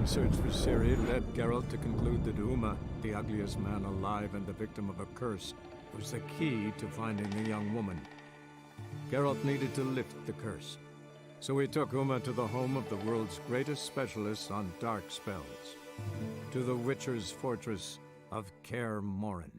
search for Ciri led Geralt to conclude that Uma, the ugliest man alive and the victim of a curse, was the key to finding the young woman. Geralt needed to lift the curse, so he took Uma to the home of the world's greatest specialist on dark spells, to the Witcher's fortress of Kaer Morhen.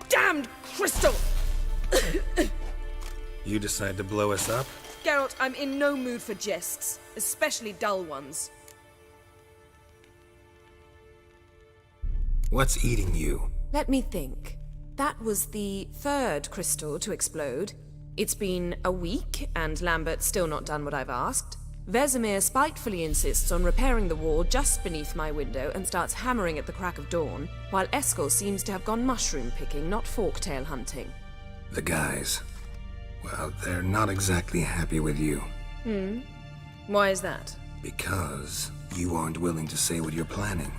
Damned crystal! You decide to blow us up? Geralt, I'm in no mood for jests, especially dull ones. What's eating you? Let me think. That was the third crystal to explode. It's been a week, and Lambert's still not done what I've asked. Vesemir spitefully insists on repairing the wall just beneath my window and starts hammering at the crack of dawn, while Eskel seems to have gone mushroom picking, not forktail hunting. The guys. Well, they're not exactly happy with you. Why is that? Because you aren't willing to say what you're planning.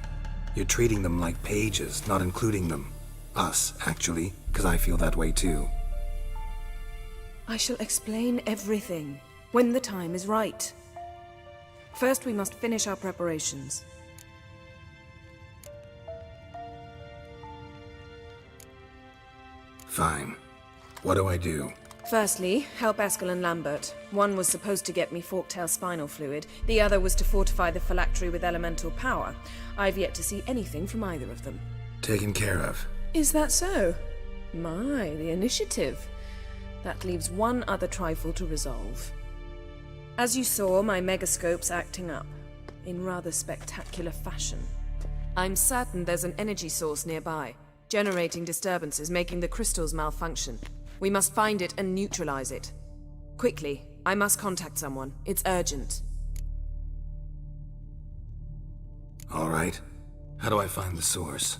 You're treating them like pages, not including them. Us, actually, because I feel that way too. I shall explain everything when the time is right. First, we must finish our preparations. Fine. What do I do? Firstly, help Eskel and Lambert. One was supposed to get me forktail spinal fluid, the other was to fortify the phylactery with elemental power. I've yet to see anything from either of them. Taken care of. Is that so? My, the initiative. That leaves one other trifle to resolve. As you saw, my megascope's acting up, in rather spectacular fashion. I'm certain there's an energy source nearby, generating disturbances, making the crystals malfunction. We must find it and neutralize it. Quickly, I must contact someone. It's urgent. All right. How do I find the source?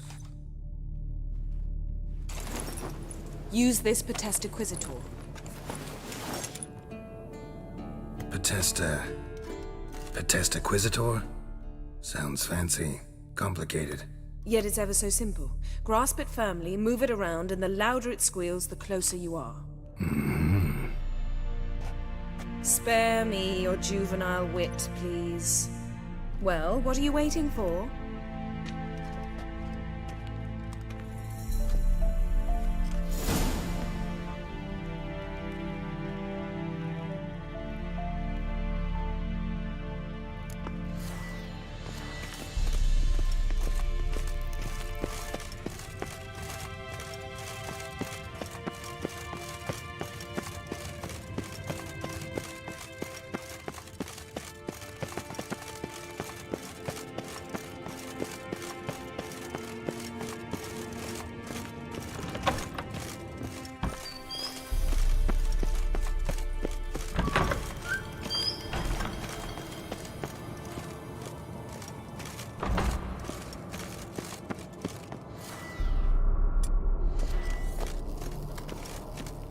Use this Potestaquizitor. Potestaquizitor? Sounds fancy. Complicated. Yet it's ever so simple. Grasp it firmly, move it around, and the louder it squeals, the closer you are. Spare me your juvenile wit, please. Well, what are you waiting for?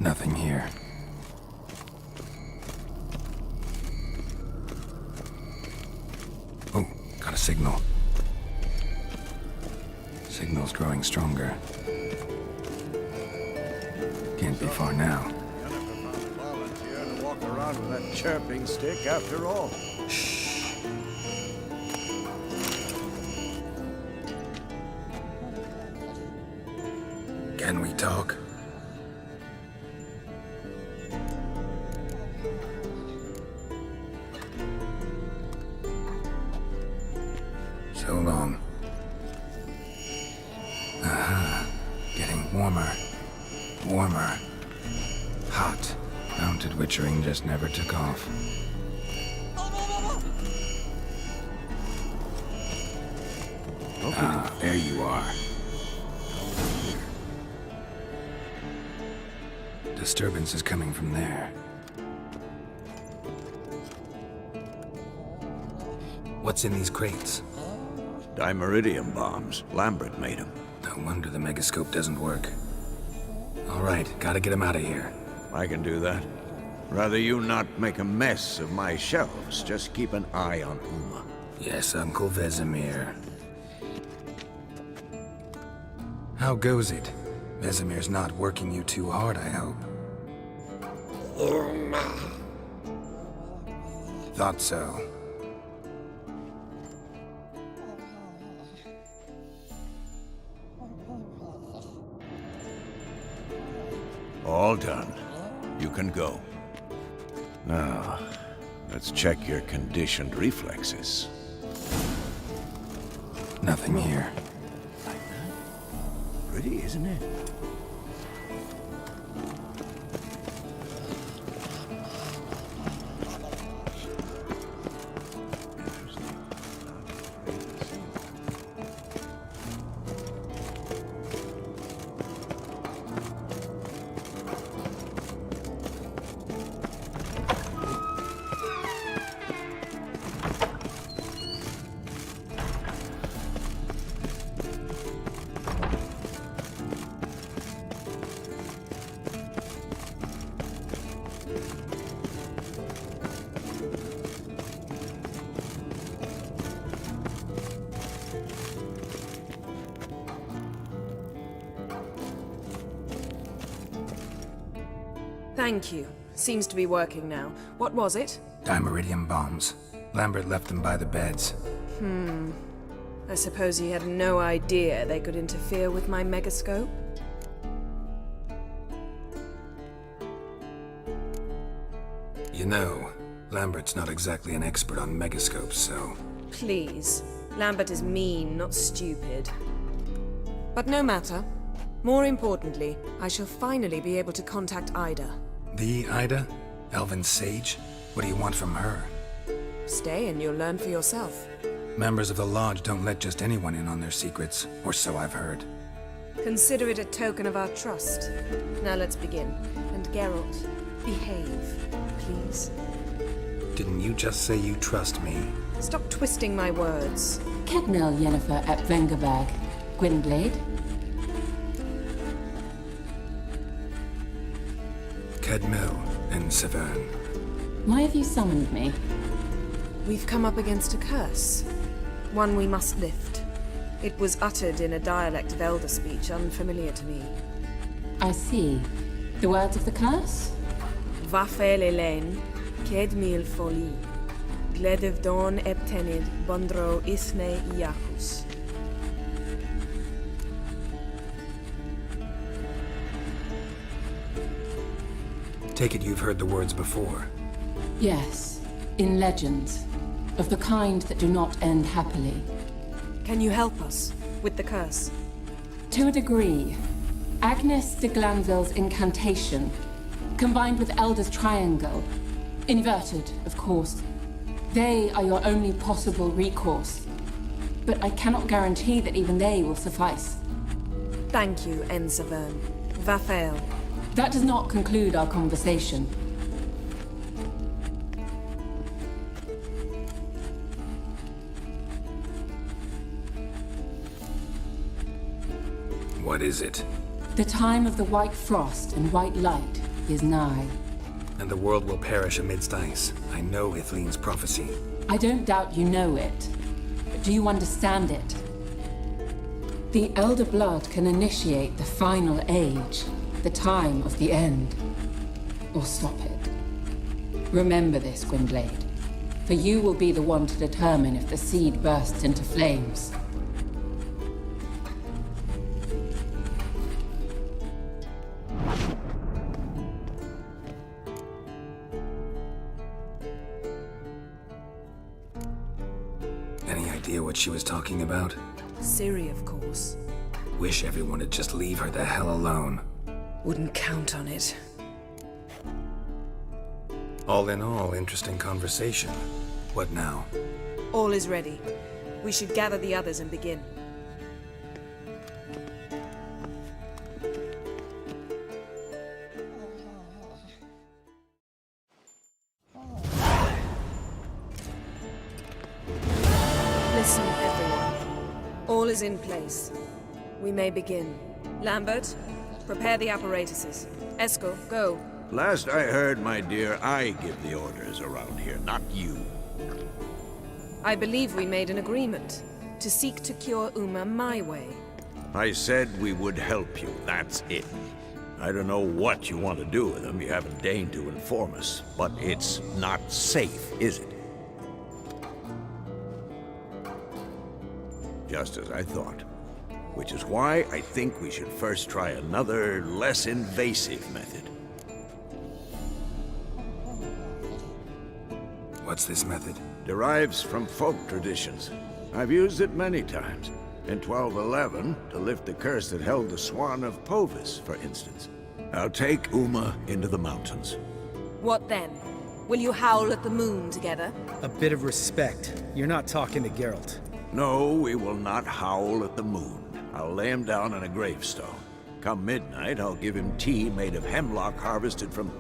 Nothing here. Oh, got a signal. Signal's growing stronger. Can't be far now. Jennifer found a volunteer to walk yourself around with that chirping stick after all. Can we talk? So long. Getting warmer. Warmer. Hot. Mounted witchering just never took off. Ah, there you are. Disturbance is coming from there. What's in these crates? Dimeridium bombs. Lambert made them. No wonder the megascope doesn't work. All right, gotta get him out of here. I can do that. Rather you not make a mess of my shelves. Just keep an eye on Uma. Yes, Uncle Vesemir. How goes it? Vesemir's not working you too hard, I hope. Thought so. All done. You can go. Now, let's check your conditioned reflexes. Nothing here. Like that? Pretty, isn't it? Thank you. Seems to be working now. What was it? Dimeridium bombs. Lambert left them by the beds. I suppose he had no idea they could interfere with my megascope? You know, Lambert's not exactly an expert on megascopes, so... Please. Lambert is mean, not stupid. But no matter. More importantly, I shall finally be able to contact Ida. The Ida? Elven Sage? What do you want from her? Stay and you'll learn for yourself. Members of the Lodge don't let just anyone in on their secrets, or so I've heard. Consider it a token of our trust. Now let's begin. And Geralt, behave, please. Didn't you just say you trust me? Stop twisting my words. Kednel Yennefer at Vengerberg. Gwynblade. Kedmil and Severn. Why have you summoned me? We've come up against a curse. One we must lift. It was uttered in a dialect of Elder speech unfamiliar to me. I see. The words of the curse? Vafel Elaine, Kedmil Foli, Gledev Don Eptenid, Bondro Isne Iacus. Take it you've heard the words before. Yes. In legends. Of the kind that do not end happily. Can you help us with the curse? To a degree. Agnes de Glanville's incantation, combined with Elder's triangle, inverted, of course. They are your only possible recourse. But I cannot guarantee that even they will suffice. Thank you, Ensevern. Vafel. That does not conclude our conversation. What is it? The time of the white frost and white light is nigh. And the world will perish amidst ice. I know Ithleen's prophecy. I don't doubt you know it. But do you understand it? The Elder Blood can initiate the final age, the time of the end, or stop it. Remember this, Gwynblade, for you will be the one to determine if the seed bursts into flames. Any idea what she was talking about? Ciri, of course. Wish everyone would just leave her the hell alone. Wouldn't count on it. All in all, interesting conversation. What now? All is ready. We should gather the others and begin. Listen, everyone. All is in place. We may begin. Lambert, prepare the apparatuses. Eskel, go. Last I heard, my dear, I give the orders around here, not you. I believe we made an agreement to seek to cure Uma my way. I said we would help you, that's it. I don't know what you want to do with them, you haven't deigned to inform us, but it's not safe, is it? Just as I thought. Which is why I think we should first try another, less invasive method. What's this method? Derives from folk traditions. I've used it many times. In 1211, to lift the curse that held the Swan of Povis, for instance. I'll take Uma into the mountains. What then? Will you howl at the moon together? A bit of respect. You're not talking to Geralt. No, we will not howl at the moon. I'll lay him down on a gravestone. Come midnight, I'll give him tea made of hemlock harvested from...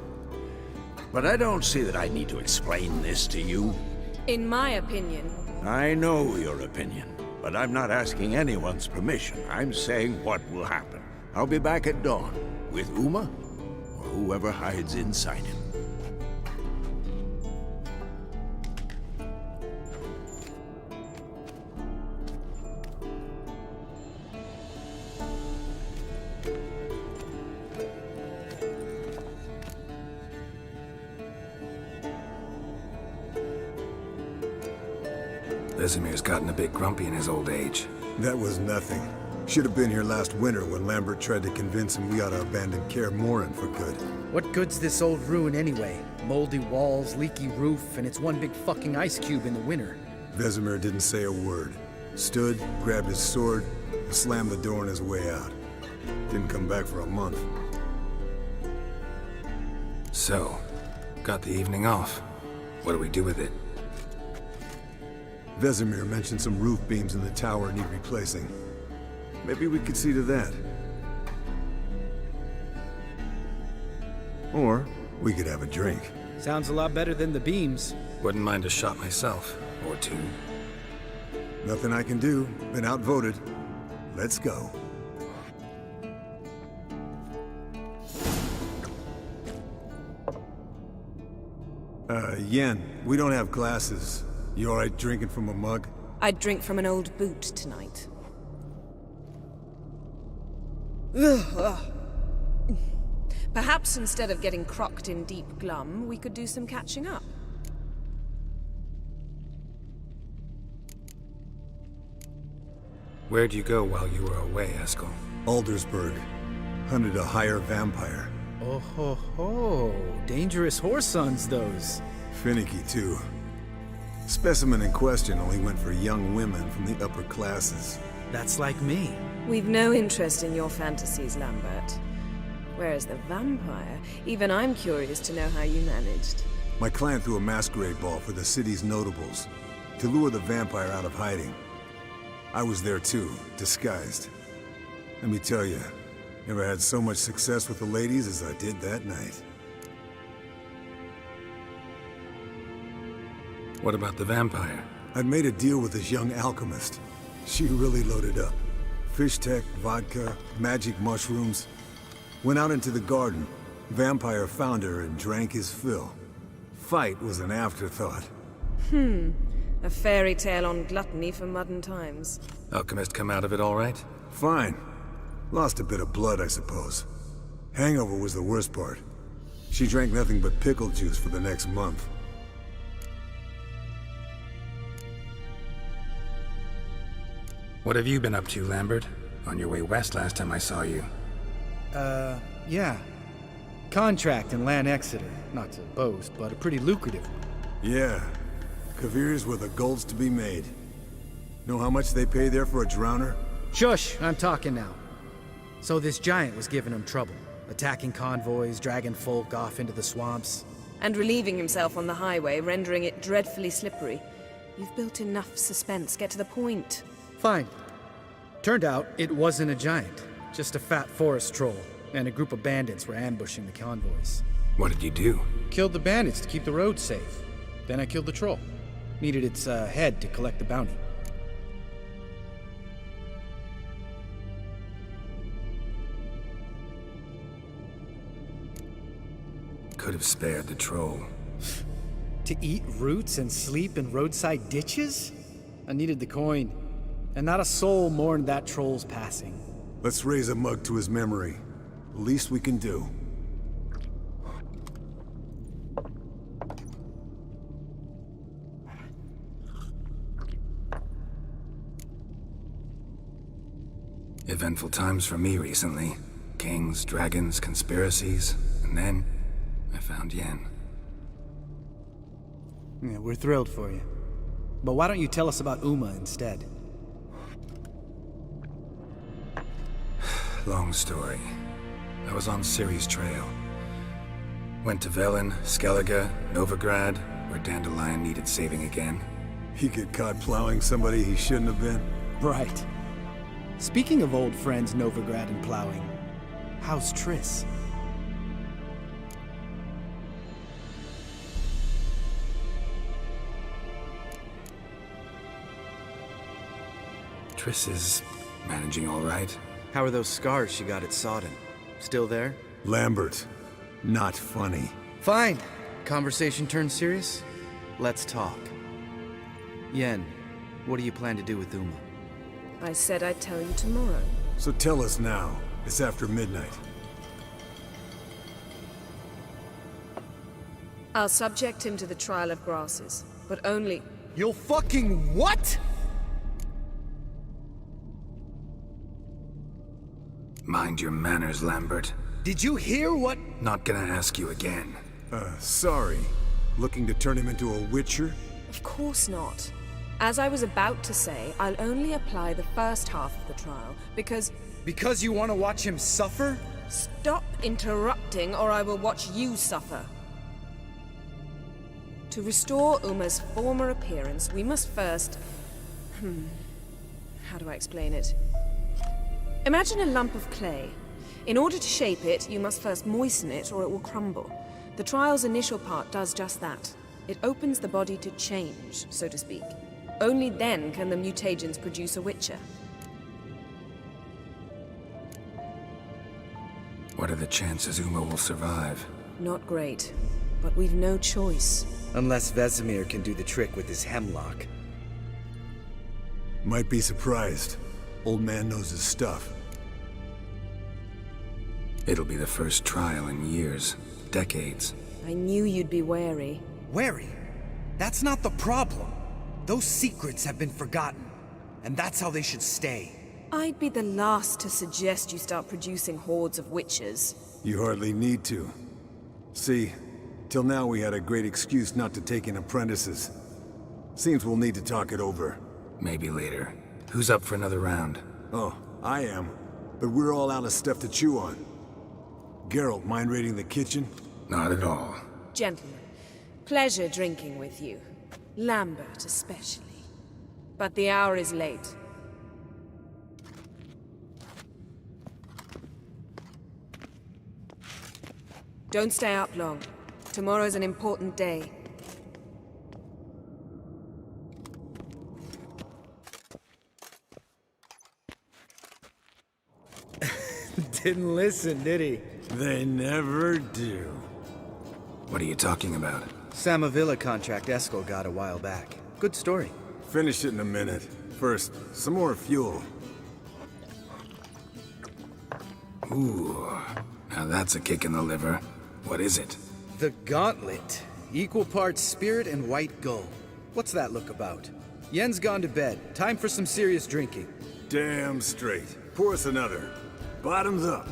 But I don't see that I need to explain this to you. In my opinion... I know your opinion, but I'm not asking anyone's permission. I'm saying what will happen. I'll be back at dawn, with Uma, or whoever hides inside him. Vesemir's gotten a bit grumpy in his old age. That was nothing. Should have been here last winter when Lambert tried to convince him we ought to abandon Kaer Morhen for good. What good's this old ruin anyway? Moldy walls, leaky roof, and it's one big fucking ice cube in the winter. Vesemir didn't say a word. Stood, grabbed his sword, and slammed the door on his way out. Didn't come back for a month. So, got the evening off. What do we do with it? Vesemir mentioned some roof beams in the tower need replacing. Maybe we could see to that. Or we could have a drink. Sounds a lot better than the beams. Wouldn't mind a shot myself. Or two. Nothing I can do. Been outvoted. Let's go. Yen, we don't have glasses. You alright drinking from a mug? I'd drink from an old boot tonight. Ugh. Perhaps instead of getting crocked in deep glum, we could do some catching up. Where'd you go while you were away, Eskel? Aldersburg. Hunted a higher vampire. Oh ho ho. Dangerous horse sons, those. Finicky, too. Specimen in question only went for young women from the upper classes. That's like me. We've no interest in your fantasies, Lambert. Whereas the vampire, even I'm curious to know how you managed. My clan threw a masquerade ball for the city's notables, to lure the vampire out of hiding. I was there too, disguised. Let me tell you, never had so much success with the ladies as I did that night. What about the vampire? I'd made a deal with this young alchemist. She really loaded up. Fish tech, vodka, magic mushrooms. Went out into the garden. Vampire found her and drank his fill. Fight was an afterthought. A fairy tale on gluttony for modern times. Alchemist come out of it all right? Fine. Lost a bit of blood, I suppose. Hangover was the worst part. She drank nothing but pickle juice for the next month. What have you been up to, Lambert? On your way west last time I saw you. Yeah. Contract in Lan Exeter. Not to boast, but a pretty lucrative one. Yeah. Kavir's where the gold's to be made. Know how much they pay there for a drowner? Shush, I'm talking now. So this giant was giving him trouble. Attacking convoys, dragging folk off into the swamps. And relieving himself on the highway, rendering it dreadfully slippery. You've built enough suspense. Get to the point. Fine. Turned out, it wasn't a giant. Just a fat forest troll. And a group of bandits were ambushing the convoys. What did you do? Killed the bandits to keep the roads safe. Then I killed the troll. Needed its head to collect the bounty. Could have spared the troll. To eat roots and sleep in roadside ditches? I needed the coin. And not a soul mourned that troll's passing. Let's raise a mug to his memory. The least we can do. Eventful times for me recently. Kings, dragons, conspiracies, and then I found Yen. Yeah, we're thrilled for you. But why don't you tell us about Uma instead? Long story. I was on Ciri's trail. Went to Velen, Skellige, Novigrad, where Dandelion needed saving again. He get caught plowing somebody he shouldn't have been. Right. Speaking of old friends Novigrad and plowing, how's Triss? Triss is managing all right. How are those scars she got at Sodden? Still there? Lambert. Not funny. Fine. Conversation turned serious? Let's talk. Yen, what do you plan to do with Uma? I said I'd tell you tomorrow. So tell us now. It's after midnight. I'll subject him to the trial of grasses, but only... You'll fucking what? Mind your manners, Lambert. Did you hear what? Not gonna ask you again. Sorry. Looking to turn him into a witcher? Of course not. As I was about to say, I'll only apply the first half of the trial, because... Because you want to watch him suffer? Stop interrupting, or I will watch you suffer. To restore Uma's former appearance, we must first... How do I explain it? Imagine a lump of clay. In order to shape it, you must first moisten it, or it will crumble. The trial's initial part does just that. It opens the body to change, so to speak. Only then can the mutagens produce a witcher. What are the chances Uma will survive? Not great, but we've no choice. Unless Vesemir can do the trick with his hemlock. Might be surprised. Old man knows his stuff. It'll be the first trial in years, decades. I knew you'd be wary. Wary? That's not the problem. Those secrets have been forgotten, and that's how they should stay. I'd be the last to suggest you start producing hordes of witches. You hardly need to. See, till now we had a great excuse not to take in apprentices. Seems we'll need to talk it over. Maybe later. Who's up for another round? Oh, I am. But we're all out of stuff to chew on. Geralt, mind raiding the kitchen? Not at all. Gentlemen, pleasure drinking with you. Lambert especially. But the hour is late. Don't stay up long. Tomorrow's an important day. Didn't listen, did he? They never do. What are you talking about? Samavilla contract Eskel got a while back. Good story. Finish it in a minute. First, some more fuel. Ooh, now that's a kick in the liver. What is it? The Gauntlet. Equal parts spirit and white gull. What's that look about? Yen's gone to bed. Time for some serious drinking. Damn straight. Pour us another. Bottoms up.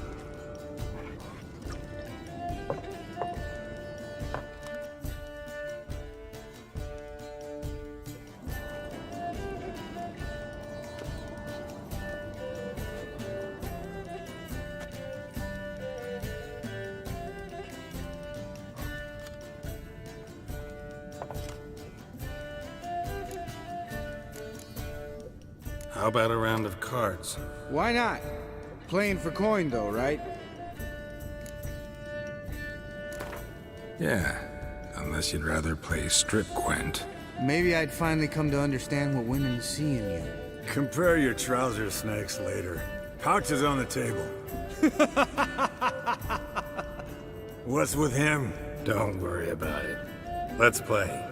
How about a round of cards? Why not? Playing for coin though, right? Yeah, unless you'd rather play strip Gwent. Maybe I'd finally come to understand what women see in you. Compare your trouser snakes later. Pouch is on the table. What's with him? Don't worry about it. Let's play.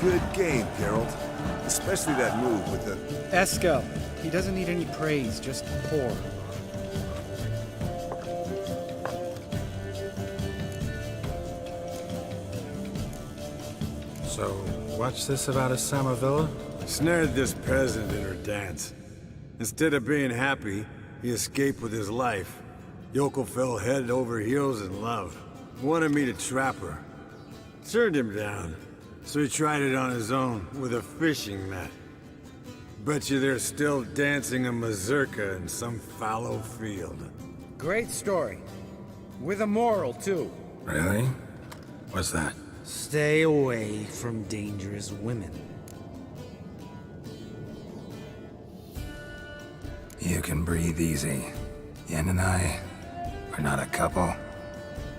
Good game, Geralt. Especially that move with the... Eskel. He doesn't need any praise, just pour. So, what's this about a Samavilla? Snared this peasant in her dance. Instead of being happy, he escaped with his life. Yoko fell head over heels in love. Wanted me to trap her. Turned him down. So he tried it on his own, with a fishing net. Bet you they're still dancing a mazurka in some fallow field. Great story. With a moral, too. Really? What's that? Stay away from dangerous women. You can breathe easy. Yen and I, we're not a couple,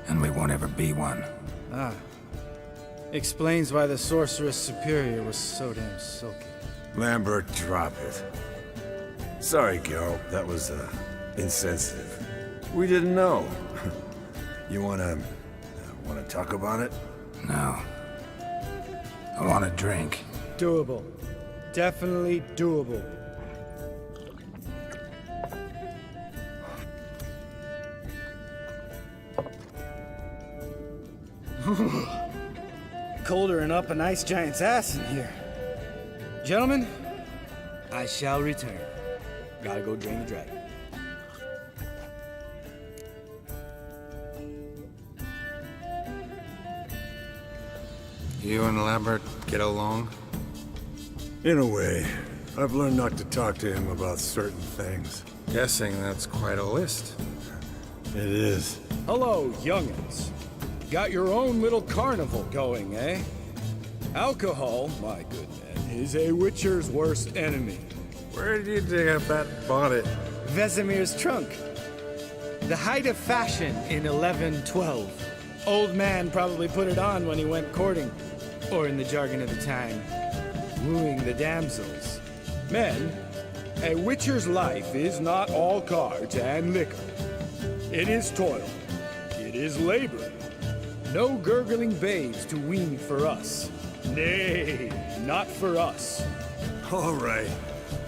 and we won't ever be one. Ah. Explains why the Sorceress Superior was so damn silky. Lambert, drop it. Sorry, Geralt, that was, insensitive. We didn't know. You wanna talk about it? No. I want a drink. Doable. Definitely doable. Colder and up an ice giant's ass in here. Gentlemen, I shall return. Gotta go drain the dragon. You and Lambert get along? In a way. I've learned not to talk to him about certain things. Guessing that's quite a list. It is. Hello, youngins. Got your own little carnival going, eh? Alcohol, my good man, is a witcher's worst enemy. Where did you dig up that bonnet? Vesemir's trunk. The height of fashion in 1112. Old man probably put it on when he went courting, or in the jargon of the time, wooing the damsels. Men, a witcher's life is not all cards and liquor. It is toil. It is labor. No gurgling babes to wean for us. Nay, not for us. All right.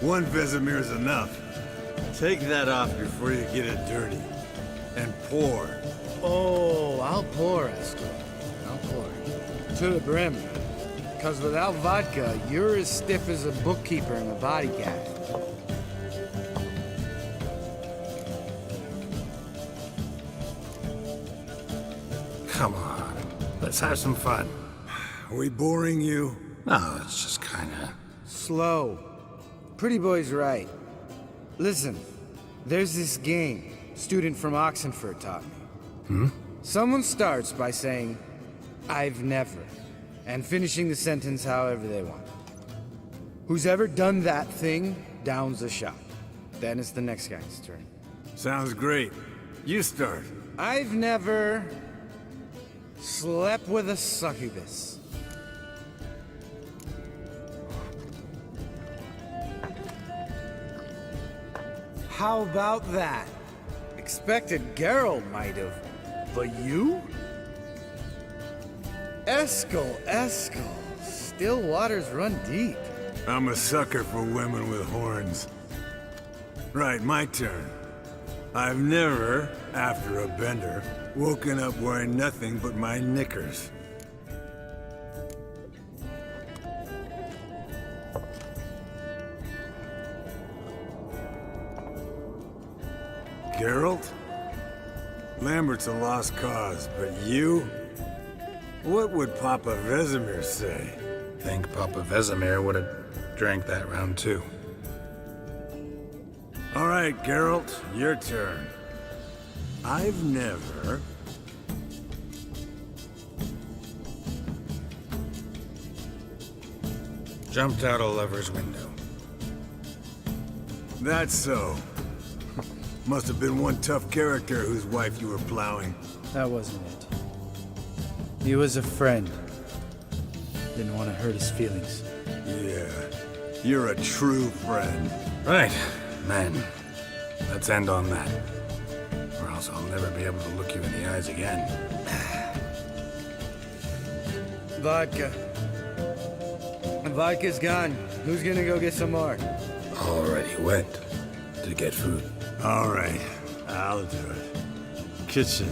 One Vesemir's enough. Take that off before you get it dirty. And pour. Oh, I'll pour, Eskel. I'll pour. To the brim. Because without vodka, you're as stiff as a bookkeeper in a body gag. Come on. Let's have some fun. Are we boring you? No, it's just kinda... Slow. Pretty boy's right. Listen, there's this game student from Oxenford taught me. Someone starts by saying, I've never, and finishing the sentence however they want. Who's ever done that thing downs a shot. Then it's the next guy's turn. Sounds great. You start. I've never slept with a succubus. How about that? Expected Geralt might have, but you? Eskel, still waters run deep. I'm a sucker for women with horns. Right, my turn. I've never, after a bender, woken up wearing nothing but my knickers. Geralt? Lambert's a lost cause, but you? What would Papa Vesemir say? Think Papa Vesemir would have drank that round too. All right, Geralt, your turn. I've never... Jumped out a lover's window. That's so. Must have been one tough character whose wife you were plowing. That wasn't it. He was a friend. Didn't want to hurt his feelings. Yeah, you're a true friend. Right, man. Let's end on that. Or else I'll never be able to look you in the eyes again. Vodka. Vodka's gone. Who's gonna go get some more? Already went to get food. All right, I'll do it. Kitchen.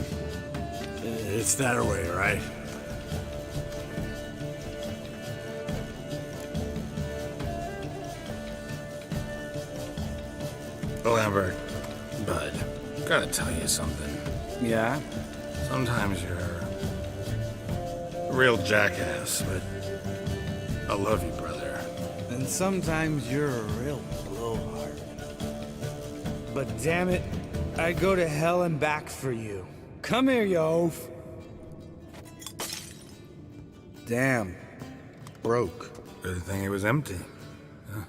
It's that way, right? Lambert, bud, gotta tell you something. Yeah? Sometimes you're a real jackass, but I love you, brother. And sometimes you're a real blowhard. But damn it, I'd go to hell and back for you. Come here, you oaf. Damn. Broke. Good thing it was empty. Huh?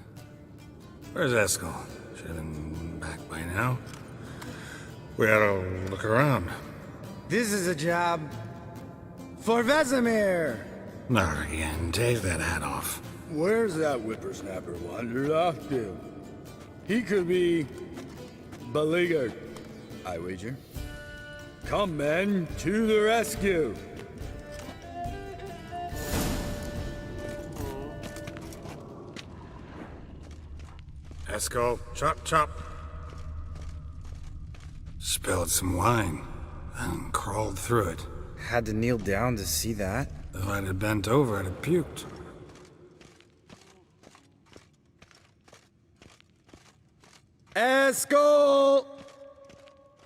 Where's Eskel? Should have been back by now. We ought to look around. This is a job for Vesemir. Not again. Take that hat off. Where's that whippersnapper wandered off to? He could be beleaguered, I wager. Come, men, to the rescue. Eskel, chop, chop. Spilled some wine, then crawled through it. Had to kneel down to see that. If I'd have bent over, I'd have puked. Eskel!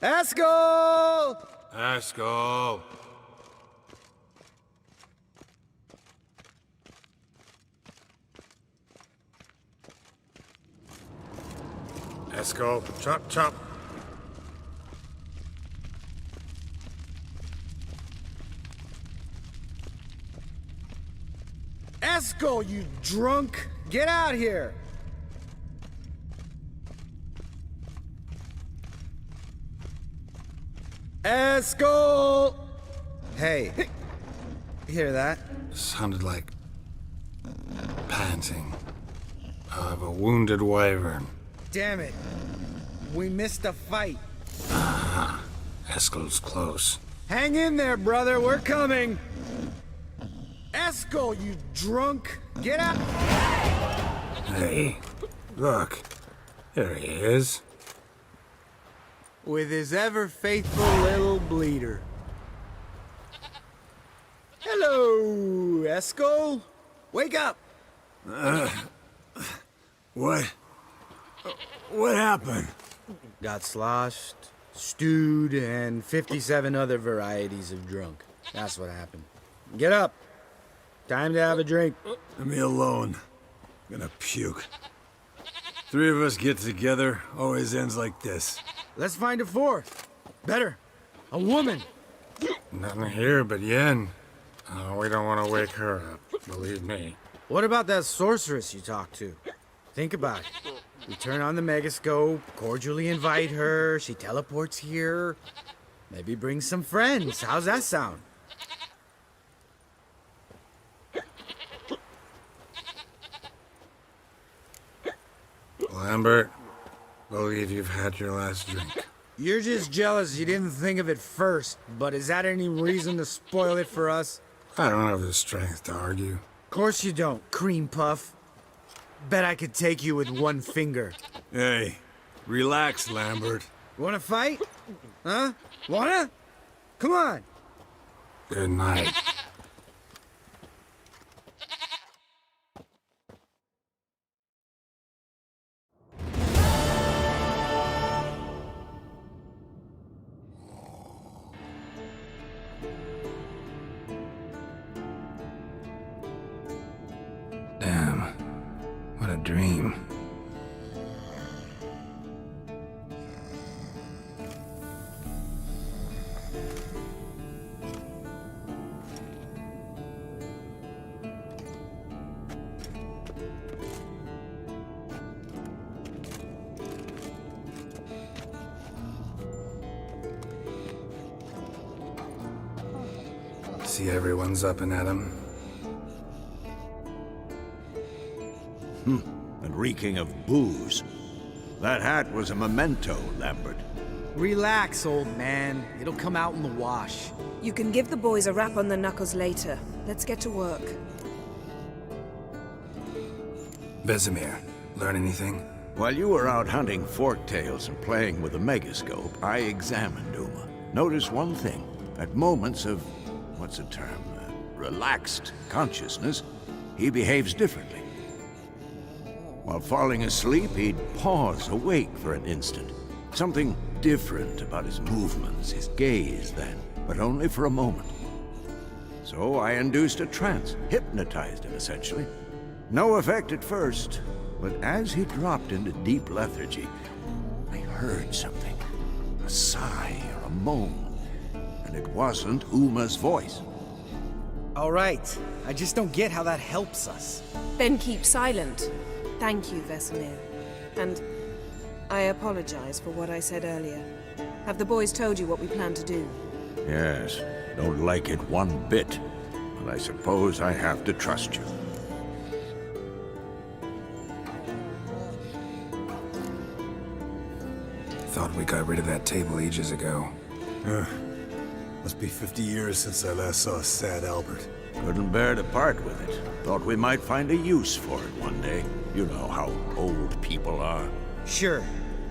Eskel! Eskel! Eskel, chop, chop. Eskel, you drunk! Get out here! Eskel! Hey, hear that? Sounded like panting of a wounded wyvern. Damn it. We missed a fight. Eskel's close. Hang in there, brother. We're coming. Eskel, you drunk! Get out! Hey, look. There he is. With his ever-faithful little bleeder. Hello, Eskel. Wake up! What? What happened? Got sloshed, stewed, and 57 other varieties of drunk. That's what happened. Get up. Time to have a drink. Leave me alone. I'm gonna puke. Three of us get together, always ends like this. Let's find a fourth. Better. A woman. Nothing here but Yen. Oh, we don't want to wake her up, believe me. What about that sorceress you talked to? Think about it. We turn on the megascope, cordially invite her, she teleports here. Maybe bring some friends. How's that sound? Lambert, believe you've had your last drink. You're just jealous you didn't think of it first, but is that any reason to spoil it for us? I don't have the strength to argue. Of course you don't, cream puff. Bet I could take you with one finger. Hey, relax, Lambert. Wanna fight? Huh? Wanna? Come on. Good night. Damn, what a dream. See, everyone's up and at 'em. And reeking of booze. That hat was a memento, Lambert. Relax, old man. It'll come out in the wash. You can give the boys a rap on the knuckles later. Let's get to work. Vesemir, learn anything? While you were out hunting forktails and playing with the megascope, I examined Uma. Noticed one thing. At moments of, what's the term, relaxed consciousness, he behaves differently. While falling asleep, he'd pause, awake for an instant. Something different about his movements, his gaze then, but only for a moment. So I induced a trance, hypnotized him essentially. No effect at first, but as he dropped into deep lethargy, I heard something. A sigh or a moan, and it wasn't Uma's voice. All right. I just don't get how that helps us. Then keep silent. Thank you, Vesemir. And I apologize for what I said earlier. Have the boys told you what we plan to do? Yes, don't like it one bit, but I suppose I have to trust you. Thought we got rid of that table ages ago. Must be 50 years since I last saw sad Albert. Couldn't bear to part with it. Thought we might find a use for it one day. You know how old people are. Sure.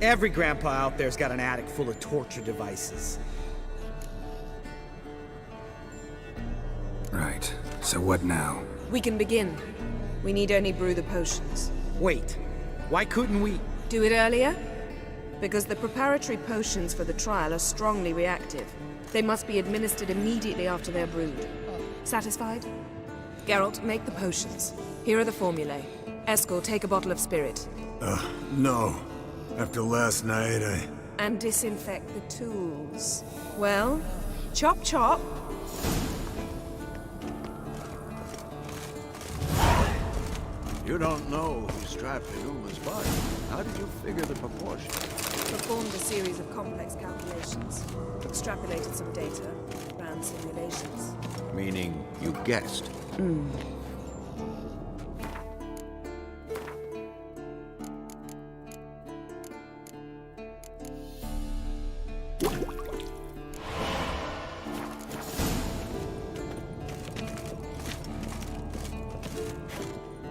Every grandpa out there's got an attic full of torture devices. Right. So what now? We can begin. We need only brew the potions. Wait. Why couldn't we... Do it earlier? Because the preparatory potions for the trial are strongly reactive. They must be administered immediately after they're brewed. Satisfied? Geralt, make the potions. Here are the formulae. Eskel, take a bottle of spirit. No. After last night, And disinfect the tools. Well, chop chop. You don't know who strapped in Uma's body. How did you figure the proportion? Performed a series of complex calculations. Extrapolated some data. Ran simulations. Meaning, you guessed.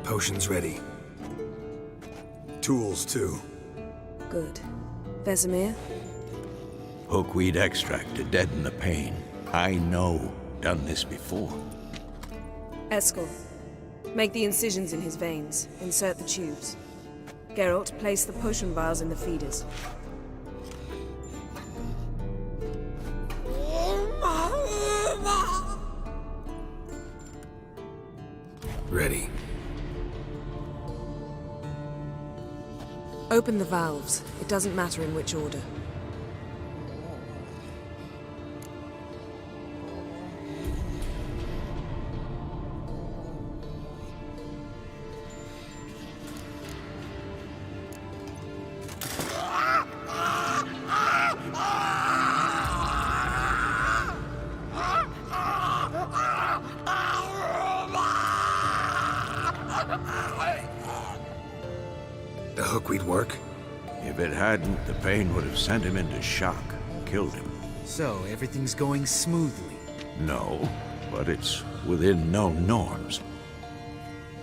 Potions ready. tools too. Good. Vesemir? Hookweed extract to deaden the pain. I know. Done this before. Eskel, make the incisions in his veins. Insert the tubes. Geralt, place the potion vials in the feeders. Ready. Open the valves. It doesn't matter in which order. The hookweed work? If it hadn't, the pain would have sent him into shock, killed him. So, everything's going smoothly. No, but it's within known norms.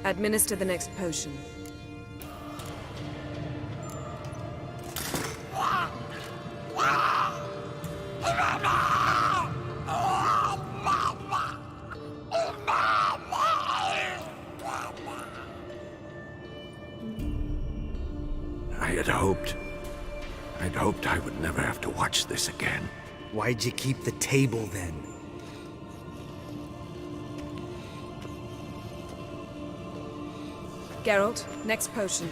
Administer the next potion. I'd hoped I would never have to watch this again. Why'd you keep the table then? Geralt, next potion.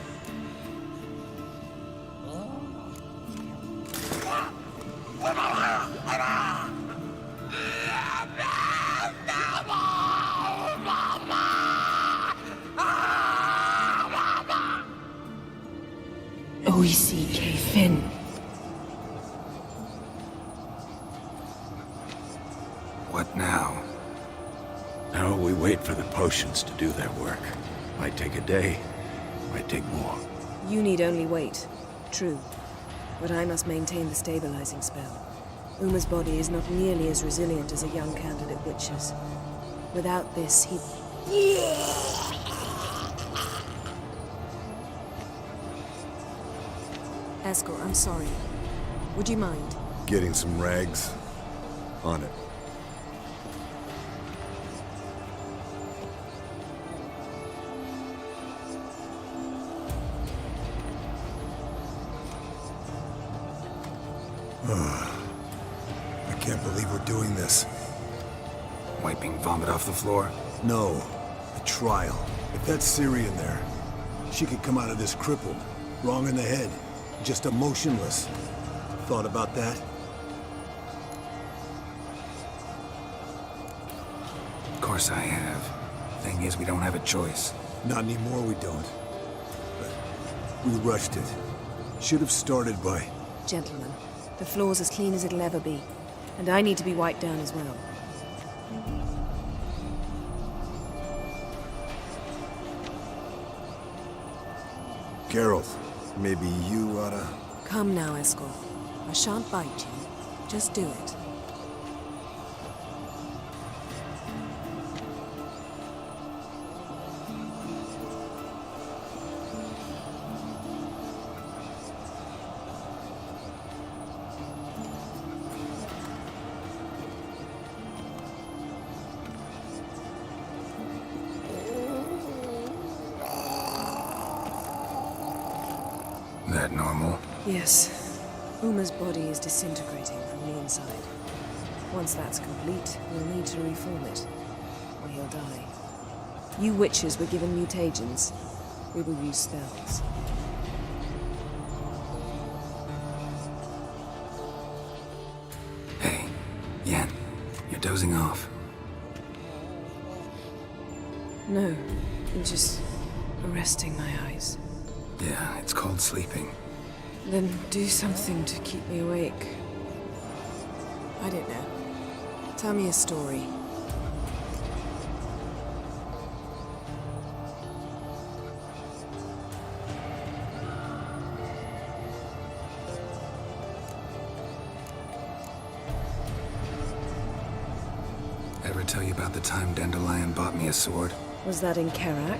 Oisi Fin. What now? Now we wait for the potions to do their work. Might take a day, might take more. You need only wait. True. But I must maintain the stabilizing spell. Uma's body is not nearly as resilient as a young candidate witch's. Without this, he... Eskel, I'm sorry. Would you mind? Getting some rags? On it. I can't believe we're doing this. Wiping vomit off the floor? No, a trial. If that's Ciri in there, she could come out of this crippled, wrong in the head, just emotionless. Thought about that? Of course I have. Thing is, we don't have a choice. Not anymore, we don't. But we rushed it. Should have started by... Gentlemen, the floor's as clean as it'll ever be. And I need to be wiped down as well. Geralt, maybe you oughta... Come now, Escort. I shan't bite you. Just do it. That normal? Yes. Uma's body is disintegrating from the inside. Once that's complete, we'll need to reform it, or he'll die. You witches were given mutagens. We will use spells. Hey, Yen, you're dozing off. No, I'm just arresting my eyes. Yeah, it's called sleeping. Then do something to keep me awake. I don't know. Tell me a story. Ever tell you about the time Dandelion bought me a sword? Was that in Karak?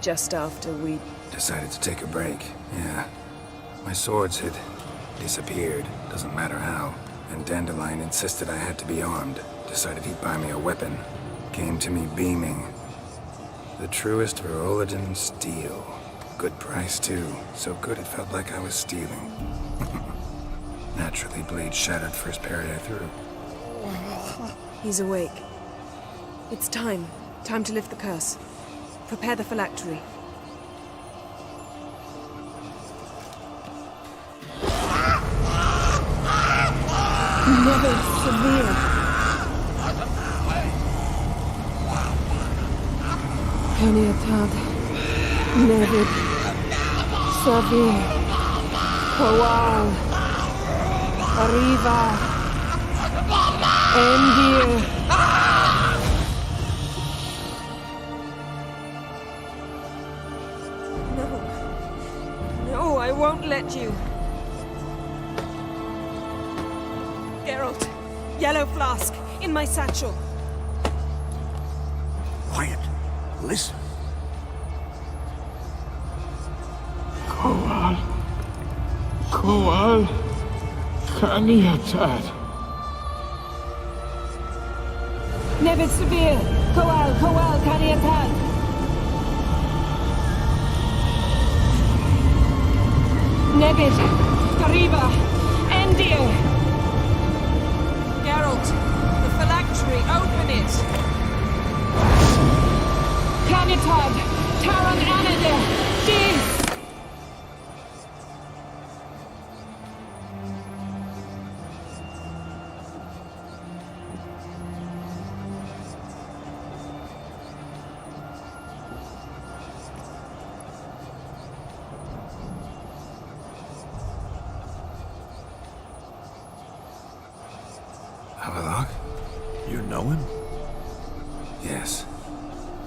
Just after we... Decided to take a break, yeah. My swords had disappeared, doesn't matter how. And Dandelion insisted I had to be armed. Decided he'd buy me a weapon. Came to me beaming. The truest Verolidan steel. Good price too. So good it felt like I was stealing. Naturally, blade shattered first parry I threw. He's awake. It's time. Time to lift the curse. Prepare the phylactery. Never severe. Peniatad. Nevid. Severe. Kowal. Arriva. Endir. No, I won't let you. Geralt, yellow flask, in my satchel. Quiet. Listen. Kowal. Kowal. Kaniatad. Nevid Severe. Kowal. Kaniatad. Nevid. Kariba. Endir. Geralt, the phylactery, open it! Kanitad, Taran Anadir, Dis! Havelock? You know him? Yes.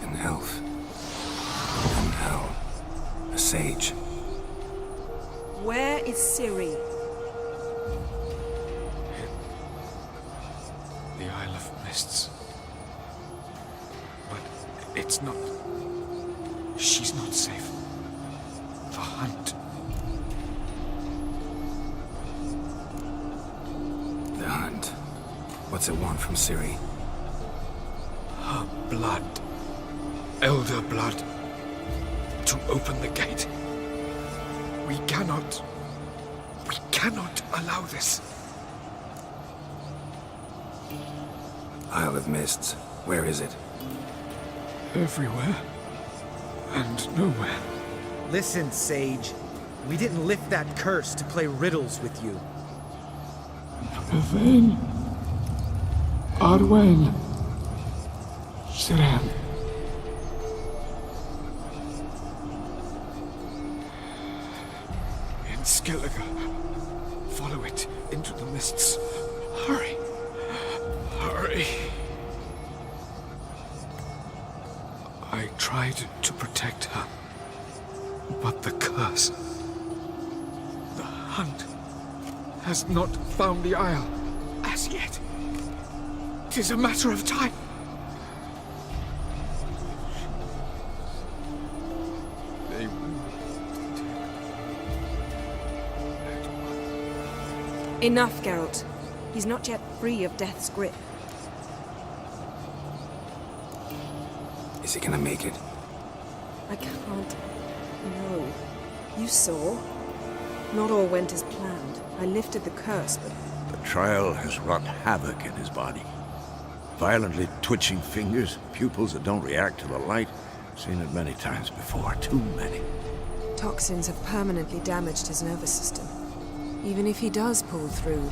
An elf. And now, a sage. Where is Ciri? The Isle of Mists. But it's not... She's not safe. The hunt. The hunt. What's it want from Ciri? Her blood. Elder blood. To open the gate. We cannot cannot allow this. Isle of Mists. Where is it? Everywhere. And nowhere. Listen, Sage. We didn't lift that curse to play riddles with you. Yvain. Arwen. Siran. In Skellige. Follow it into the mists. Hurry. Hurry. I tried to protect her. But the curse... The hunt has not found the Isle as yet. 'Tis a matter of time. They will take Enough, Geralt. He's not yet free of death's grip. Is he gonna make it? I can't. No. You saw. Not all went as planned. I lifted the curse, but The trial has wrought havoc in his body. Violently twitching fingers, pupils that don't react to the light. Seen it many times before, too many. toxins have permanently damaged his nervous system. Even if he does pull through.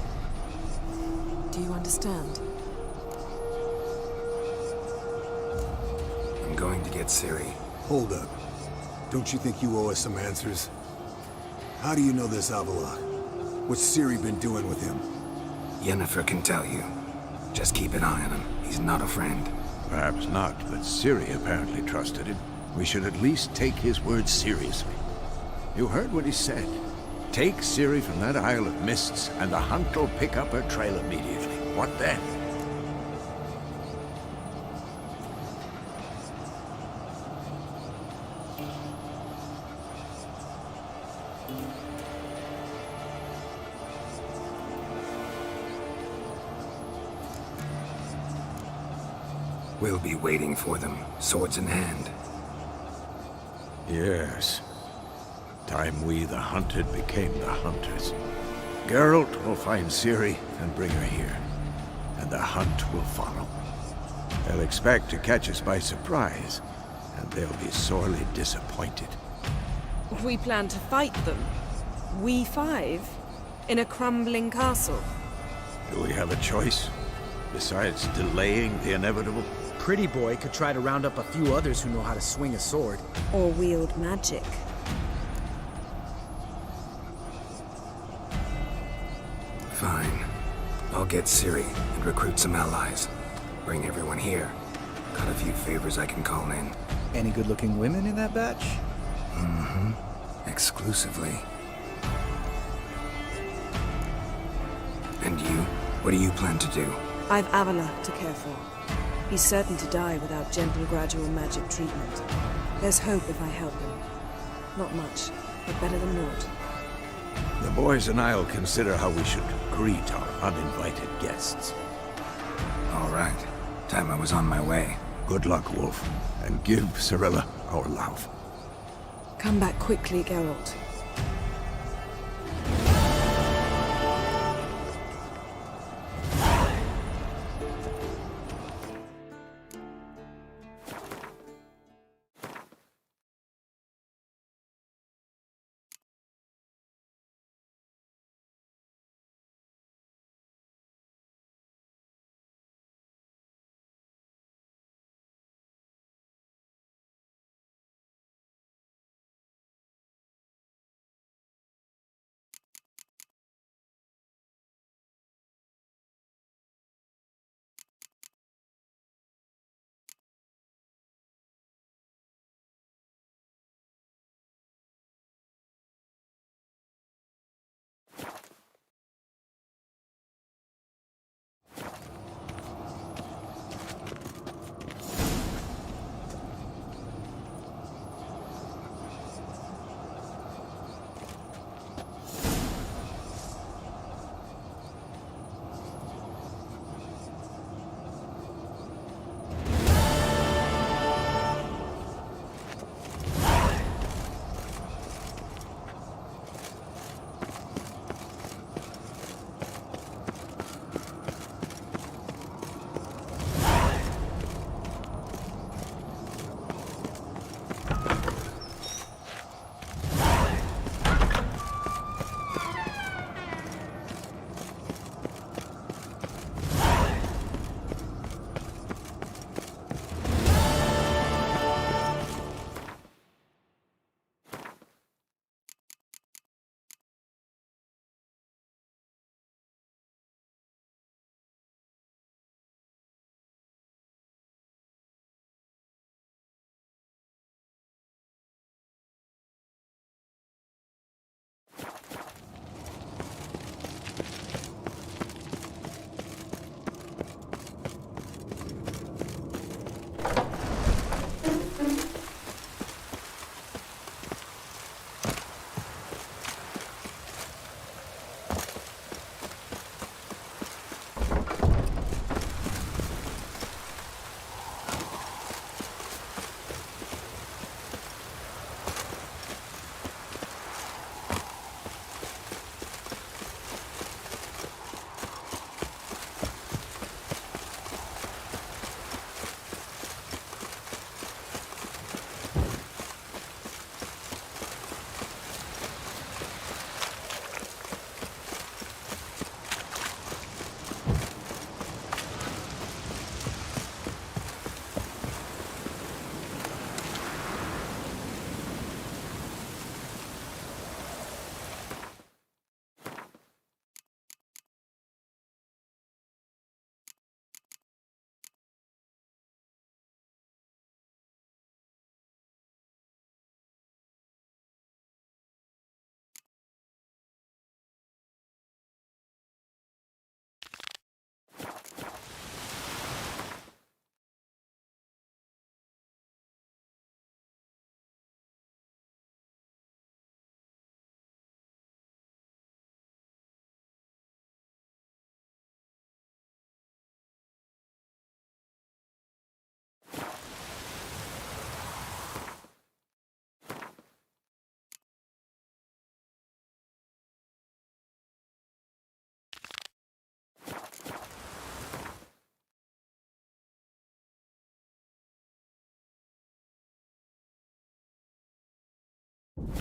Do you understand? I'm going to get Ciri. Hold up. Don't you think you owe us some answers? How do you know this Avallac'h? What's Ciri been doing with him? Yennefer can tell you. Just keep an eye on him. He's not a friend. Perhaps not, but Ciri apparently trusted him. We should at least take his words seriously. You heard what he said. Take Ciri from that Isle of Mists, and the hunt will pick up her trail immediately. What then? We'll be waiting for them, swords in hand. Yes. Time we, the hunted, became the hunters. Geralt will find Ciri and bring her here, and the hunt will follow. They'll expect to catch us by surprise, and they'll be sorely disappointed. We plan to fight them. We five? In a crumbling castle? Do we have a choice? Besides delaying the inevitable? Pretty Boy could try to round up a few others who know how to swing a sword. Or wield magic? Fine. I'll get Ciri and recruit some allies. Bring everyone here. Got a few favors I can call in. Any good-looking women in that batch? Mm-hmm. Exclusively. And you? What do you plan to do? I've Avallac'h to care for. He's certain to die without gentle, gradual magic treatment. There's hope if I help him. Not much, but better than naught. The boys and I'll consider how we should greet our uninvited guests. All right. Time I was on my way. Good luck, Wolf, and give Cirilla our love. Come back quickly, Geralt.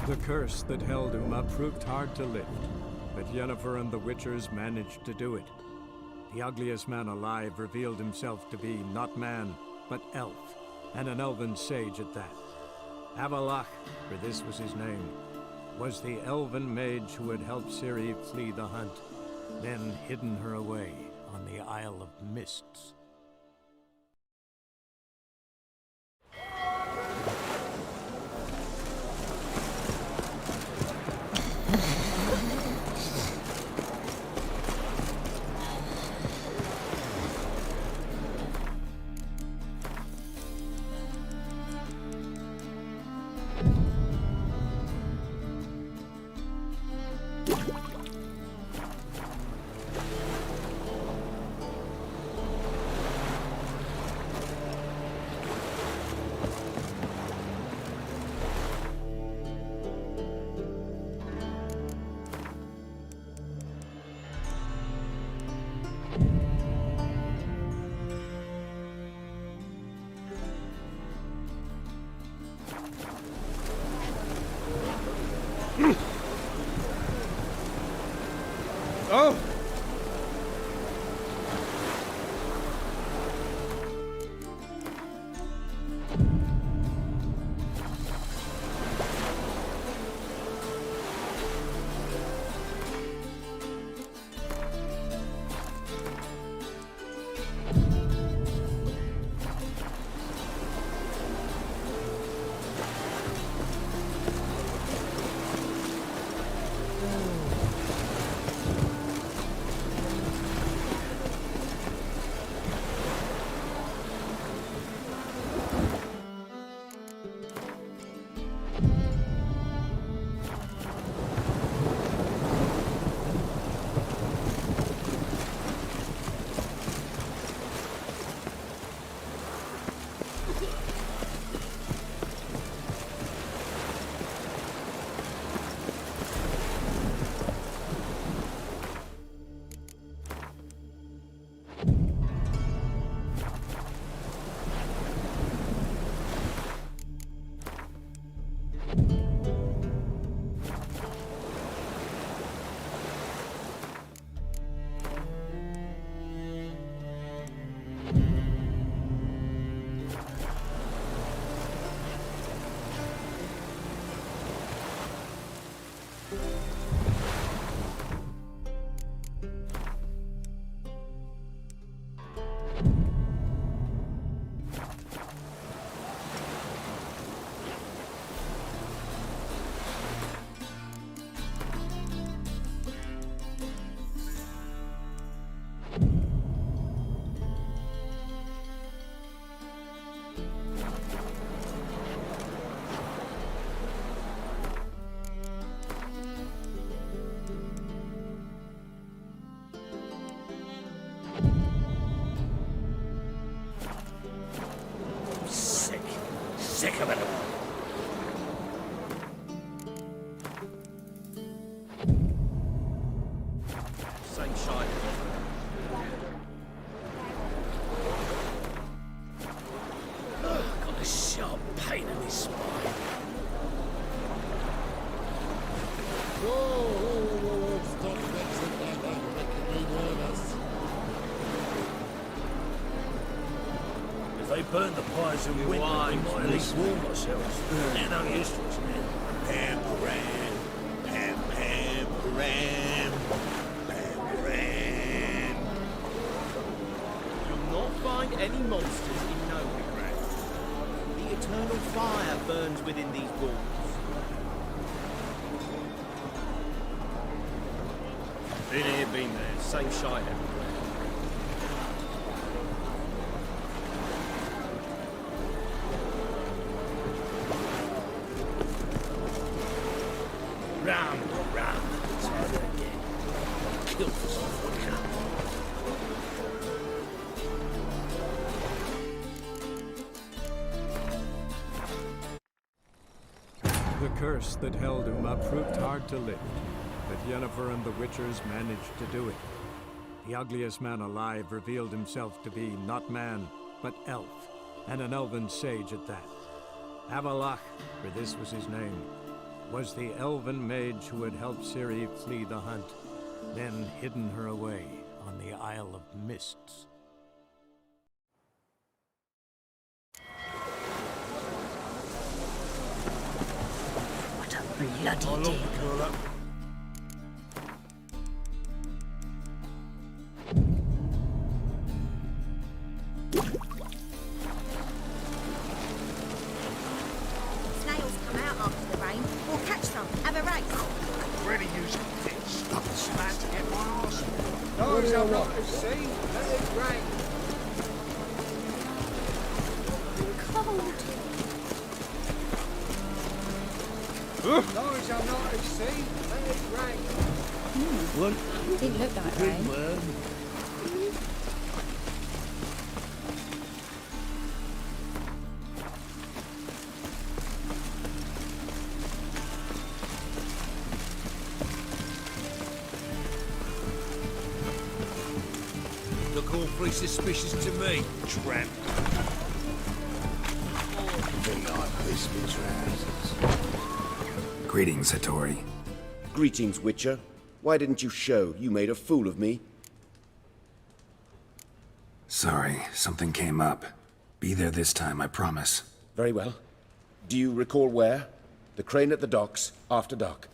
The curse that held Uma proved hard to lift, but Yennefer and the Witchers managed to do it. The ugliest man alive revealed himself to be not man, but elf, and an elven sage at that. Avalach, for this was his name, was the elven mage who had helped Ciri flee the hunt, then hidden her away on the Isle of Mists. Oh! Sick of it all. Same shite. Got a sharp pain in his spine. Whoa, stop mixing that up, making me nervous. If they burn the pyres in winter, we might at least warm ourselves. They're no use to us, man. Pam-param, pam-pam-param, pam-param. You'll not find any monsters in Novigrad. The eternal fire burns within these walls. Been here, been there. Same shite everywhere. Round, try that again. Kill for some count. The curse that held Uma proved hard to lift, but Yennefer and the Witchers managed to do it. The ugliest man alive revealed himself to be not man, but elf, and an elven sage at that. Avalach, for this was his name, was the elven mage who had helped Ciri flee the hunt, then hidden her away on the Isle of Mists. What a bloody deal. Snails come out after the rain. We'll catch some. Have a race. Really using this. Stop the smash to get my arse. Those are not to see. Let it rain. Cold. Those are not to see. Let it rain. Look, Didn't look like rain. Look awfully suspicious to me, tramp. Greetings, Hattori. Greetings, Witcher. Why didn't you show? You made a fool of me. Sorry, something came up. Be there this time, I promise. Very well. Do you recall where? The crane at the docks, after dark.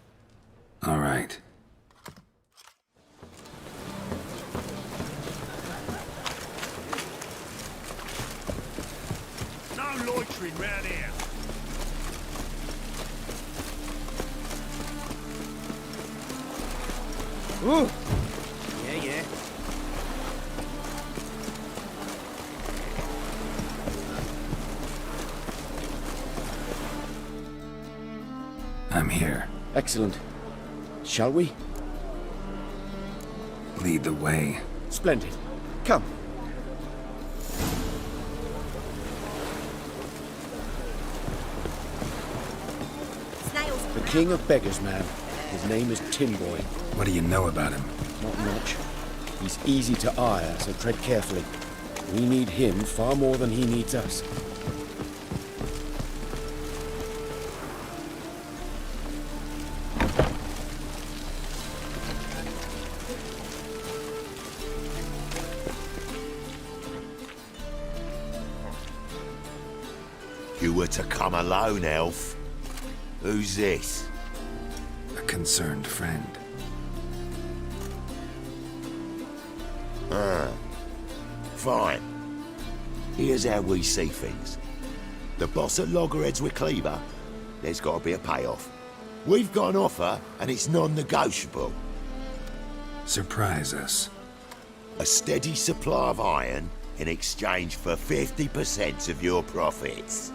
All right. No loitering round here. Ooh. Yeah. I'm here. Excellent. Shall we? Lead the way. Splendid. Come. Snails come The out. King of Beggars, man. His name is Tinboy. What do you know about him? Not much. He's easy to ire, so tread carefully. We need him far more than he needs us. You were to come alone, elf. Who's this? A concerned friend. Fine. Here's how we see things. The boss at Loggerheads with Cleaver, there's got to be a payoff. We've got an offer, and it's non-negotiable. Surprise us. A steady supply of iron in exchange for 50% of your profits.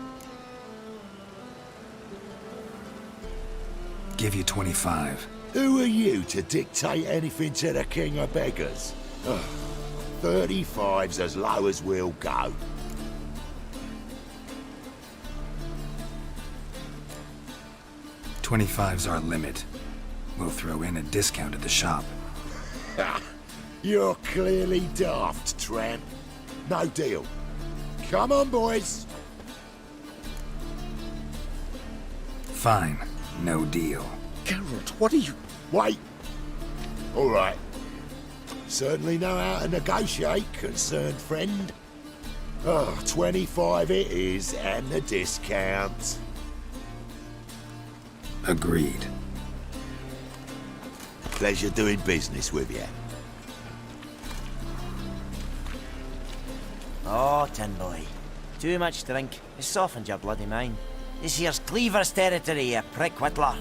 Give you 25. Who are you to dictate anything to the King of Beggars? Ugh. 35's as low as we'll go. $25's our limit. We'll throw in a discount at the shop. You're clearly daft, tramp. No deal. Come on, boys. Fine. No deal. Geralt, what are you... Wait. All right. Certainly know how to negotiate, concerned friend. Oh, 25 it is, and the discount. Agreed. Pleasure doing business with you. Oh, Tinboy. Too much drink. It's softened your bloody mind. This here's Cleaver's territory, you prick whittler.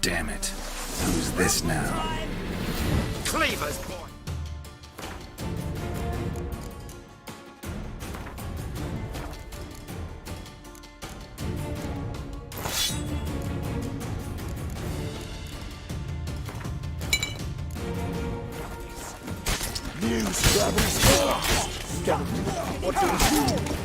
Damn it. Who's this now? Cleaver's boy! News travels fast! What do you do?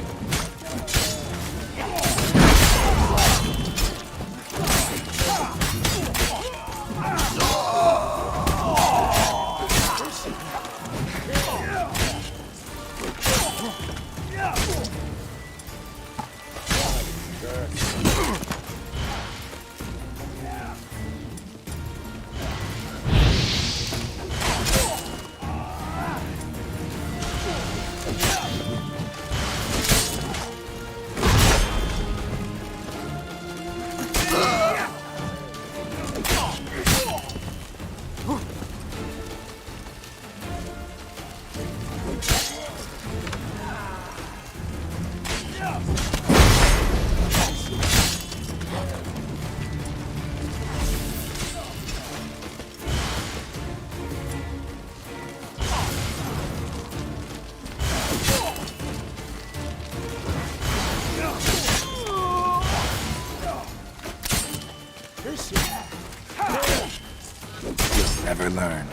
Never learn.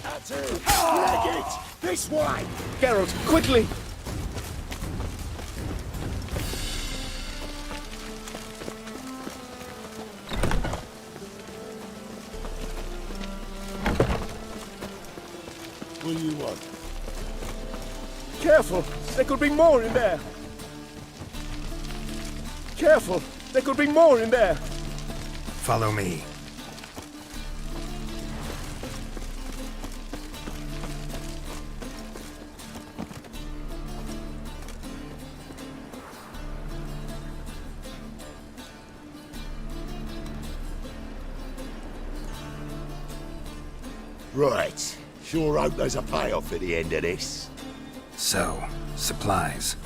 That's it! Leg it! This way! Geralt, quickly! What do you want? Careful! There could be more in there! Careful! There could be more in there! Follow me. Right. Sure hope there's a payoff at the end of this. So, supplies.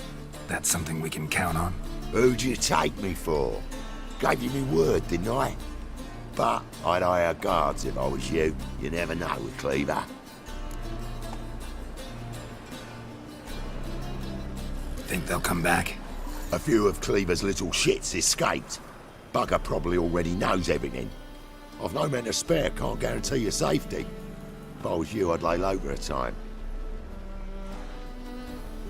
That's something we can count on? Who'd you take me for? Gave you me word, didn't I? But I'd hire guards if I was you. You never know with Cleaver. Think they'll come back? A few of Cleaver's little shits escaped. Bugger probably already knows everything. I've no men to spare, can't guarantee your safety. If I was you, I'd lay low for a time.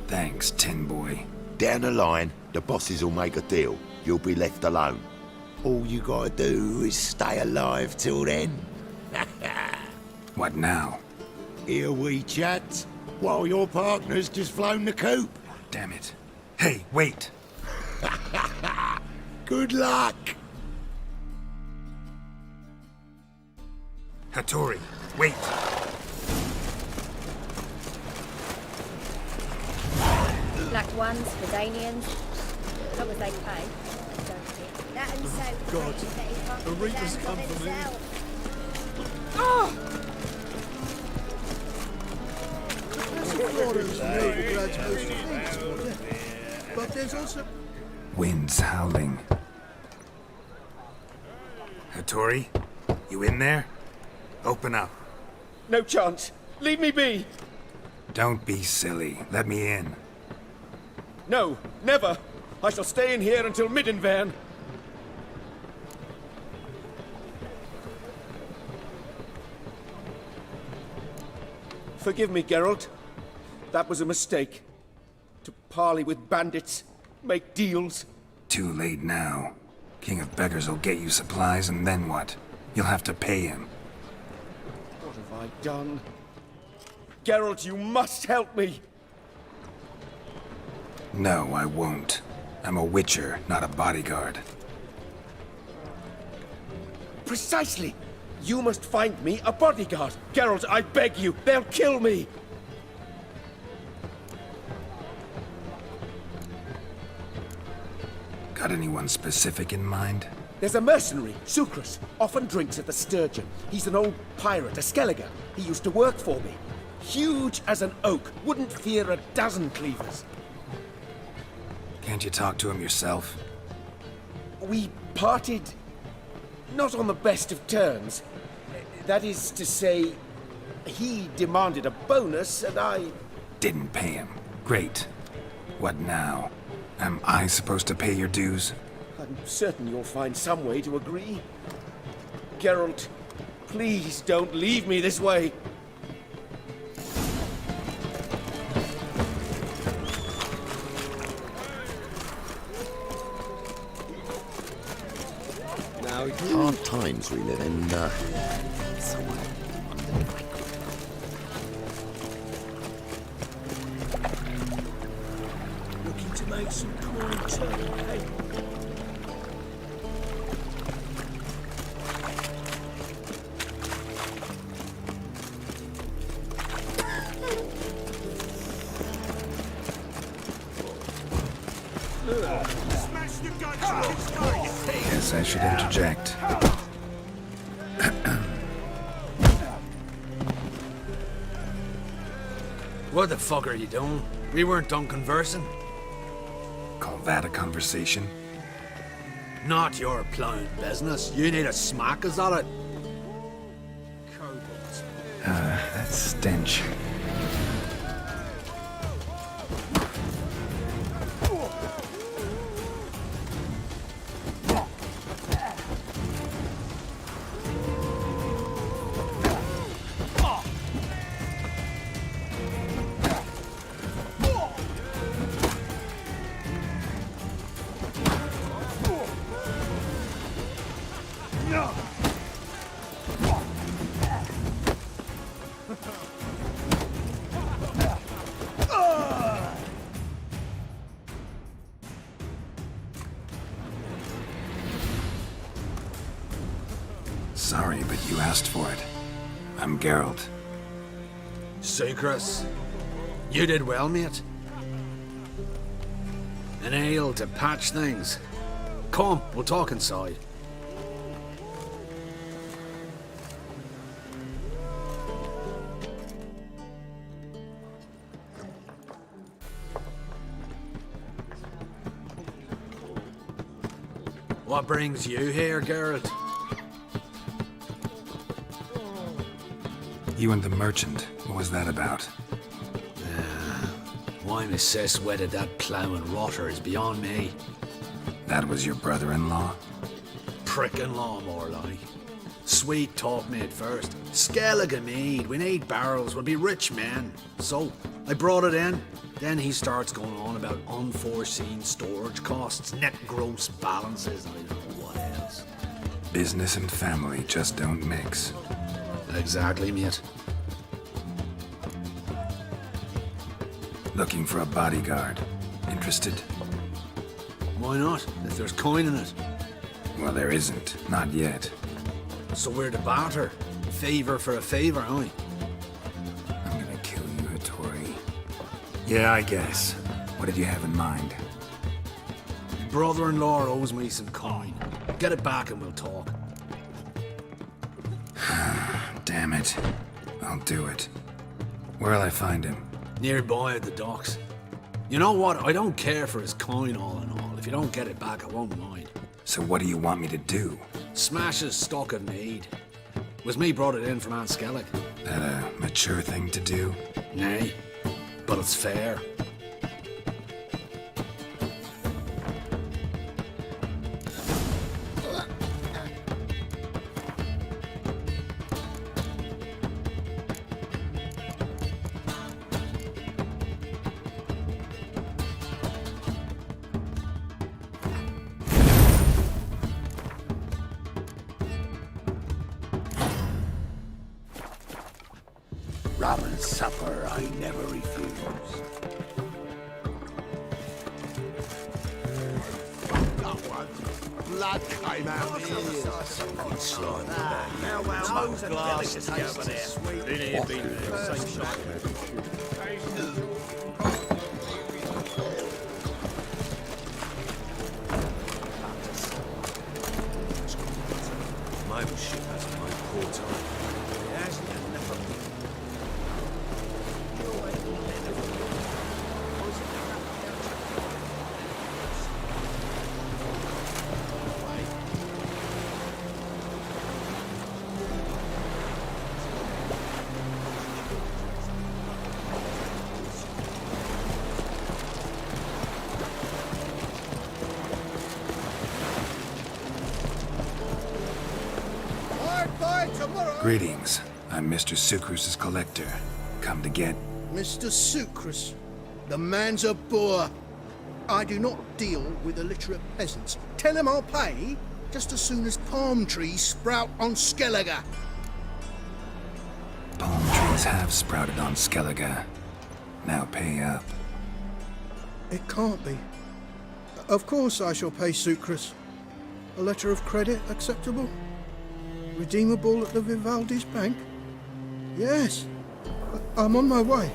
Thanks, Tin Boy. Down the line, the bosses will make a deal. You'll be left alone. All you gotta do is stay alive till then. What now? Here we chat, while your partner's just flown the coop. Damn it. Hey, wait! Good luck! Hattori, wait! Black ones, Redanians. How would they pay? That and so God, that he can't the keep Reapers his come hands on for me. himself. But there's also... Wind's howling. Hattori, you in there? Open up. No chance! Leave me be! Don't be silly. Let me in. No, never! I shall stay in here until Middenvern. Forgive me, Geralt. That was a mistake. To parley with bandits, make deals. Too late now. King of Beggars will get you supplies, and then what? You'll have to pay him. What have I done? Geralt, you must help me! No, I won't. I'm a witcher, not a bodyguard. Precisely! You must find me a bodyguard! Geralt, I beg you! They'll kill me! Got anyone specific in mind? There's a mercenary, Sucrus. Often drinks at the Sturgeon. He's an old pirate, a Skelliger. He used to work for me. Huge as an oak. Wouldn't fear a dozen cleavers. Can't you talk to him yourself? We parted... not on the best of terms. That is to say, he demanded a bonus, and I... Didn't pay him. Great. What now? Am I supposed to pay your dues? I'm certain you'll find some way to agree. Geralt, please don't leave me this way. Hard times we live in, somewhere under the great. Looking to make some coin. eternal pain. Guess I should interject. What the fuck are you doing? We weren't done conversing. Call that a conversation? Not your plowing business. You need a smack, is that it? That stench. Sorry, but you asked for it. I'm Geralt. Sucrus, you did well, mate. An ale to patch things. Come, we'll talk inside. What brings you here, Geralt? You and the merchant, what was that about? Why my sis wedded that ploughing rotter is beyond me. That was your brother-in-law? Prick-in-law, more like. Sweet talk made first. Skellige mead, we need barrels, we'll be rich men. So, I brought it in. Then he starts going on about unforeseen storage costs, net gross balances, and I don't know what else. Business and family just don't mix. Exactly, mate. Looking for a bodyguard. Interested? Why not, if there's coin in it? Well, there isn't. Not yet. So we're to barter. Favor for a favor, aren't we? I'm gonna kill you, Hattori. Yeah, I guess. What did you have in mind? Brother-in-law owes me some coin. Get it back and we'll talk. Damn it. I'll do it. Where'll I find him? Nearby at the docks. You know what? I don't care for his coin all in all. If you don't get it back, I won't mind. So what do you want me to do? Smash his stock of mead. Was me brought it in from Aunt Skellig. That a mature thing to do? Nay, but it's fair. Rum and supper I never refuse. Blood came out here. Something slimy. Now, those are delicious over there. Been here, been there. Same shop. My ship has my poor time. It has never. Greetings. I'm Mr. Sucrus' collector. Come to get... Mr. Sucrus, the man's a boor. I do not deal with illiterate peasants. Tell him I'll pay just as soon as palm trees sprout on Skellige. Palm trees have sprouted on Skellige. Now pay up. It can't be. Of course I shall pay Sucrus. A letter of credit acceptable? Redeemable at the Vivaldi's bank? Yes. I'm on my way.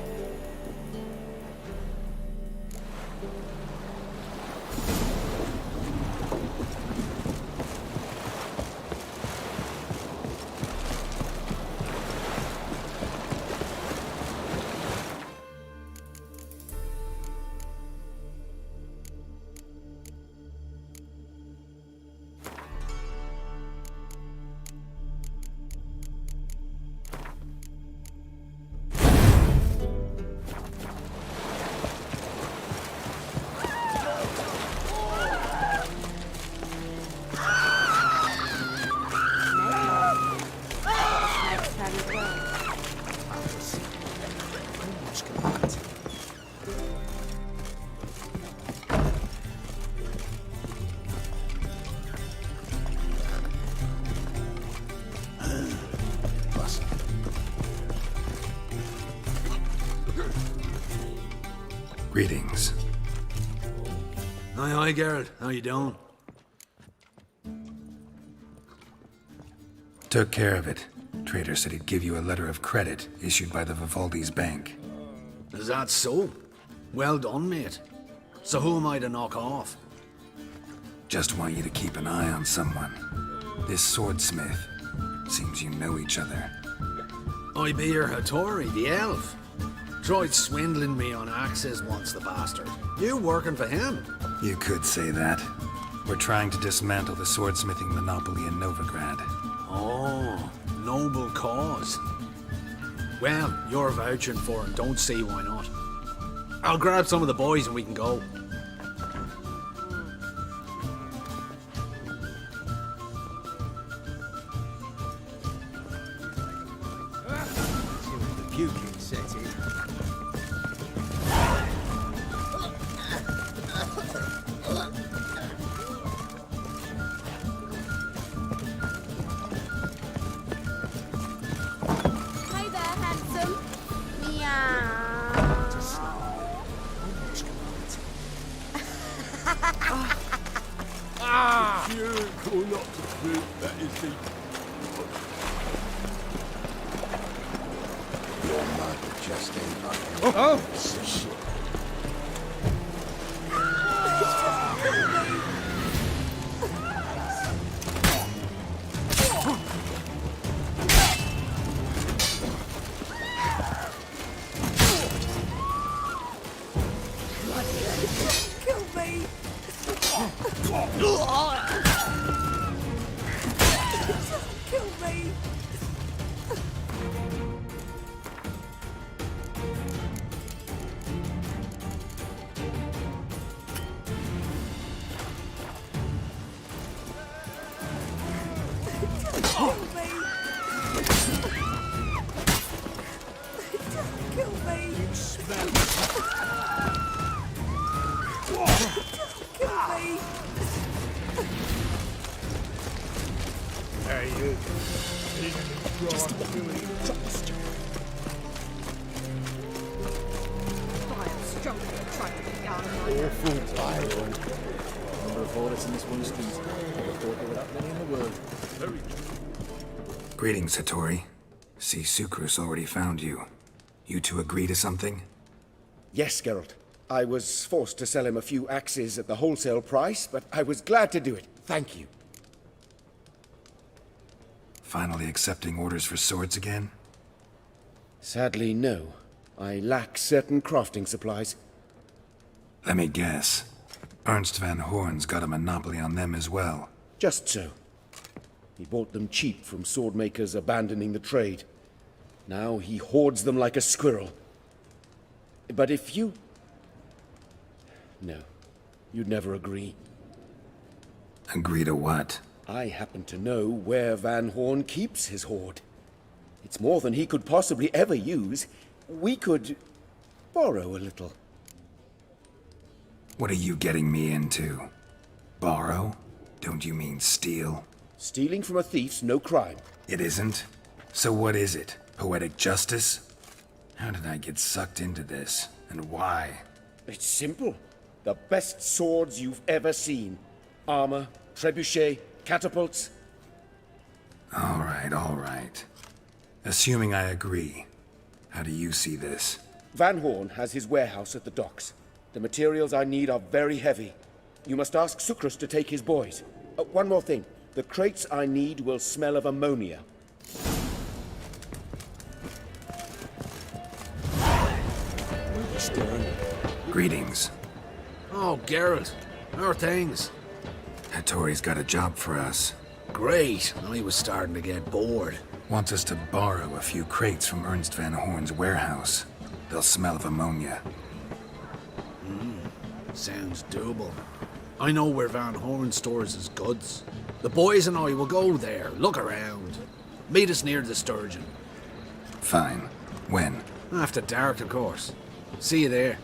Greetings. Aye, Geralt. How you doing? Took care of it. Trader said he'd give you a letter of credit issued by the Vivaldi's bank. Is that so? Well done, mate. So who am I to knock off? Just want you to keep an eye on someone. This swordsmith. Seems you know each other. I be your Hattori, the elf. Tried swindling me on axes once, the bastard. You working for him? You could say that. We're trying to dismantle the swordsmithing monopoly in Novigrad. Oh, noble cause. Well, you're vouching for it, don't see why not. I'll grab some of the boys and we can go. The puking set in. Hey there, handsome. Meow. Ah! You call not to fruit, that is the... Your mother just ain't like... Oh! Shit. Kill me. Kill me. Kill me. Kill me. You smell Kill me. Hey, you. Just trust. Vile strumpet tried to get down on my Awful title. Number of orders in this one street. Never thought there were that many in the world. Very true. Greetings, Hattori. See, Sucrus already found you. You two agree to something? Yes, Geralt. I was forced to sell him a few axes at the wholesale price, but I was glad to do it. Thank you. Finally accepting orders for swords again? Sadly, no. I lack certain crafting supplies. Let me guess. Ernst van Horn's got a monopoly on them as well. Just so. He bought them cheap from swordmakers abandoning the trade. Now he hoards them like a squirrel. But if you... No, you'd never agree. Agree to what? I happen to know where Van Horn keeps his hoard. It's more than he could possibly ever use. We could borrow a little. What are you getting me into? Borrow? Don't you mean steal? Stealing from a thief's no crime. It isn't? So what is it? Poetic justice? How did I get sucked into this? And why? It's simple. The best swords you've ever seen. Armor, trebuchet, catapults. All right. Assuming I agree, how do you see this? Van Horn has his warehouse at the docks. The materials I need are very heavy. You must ask Sukrus to take his boys. One more thing. The crates I need will smell of ammonia. Greetings. Oh, Geralt. How are things? Hattori's got a job for us. Great. I was starting to get bored. Wants us to borrow a few crates from Ernst Van Horn's warehouse. They'll smell of ammonia. Sounds doable. I know where Van Horn stores his goods. The boys and I will go there, look around. Meet us near the Sturgeon. Fine. When? After dark, of course. See you there.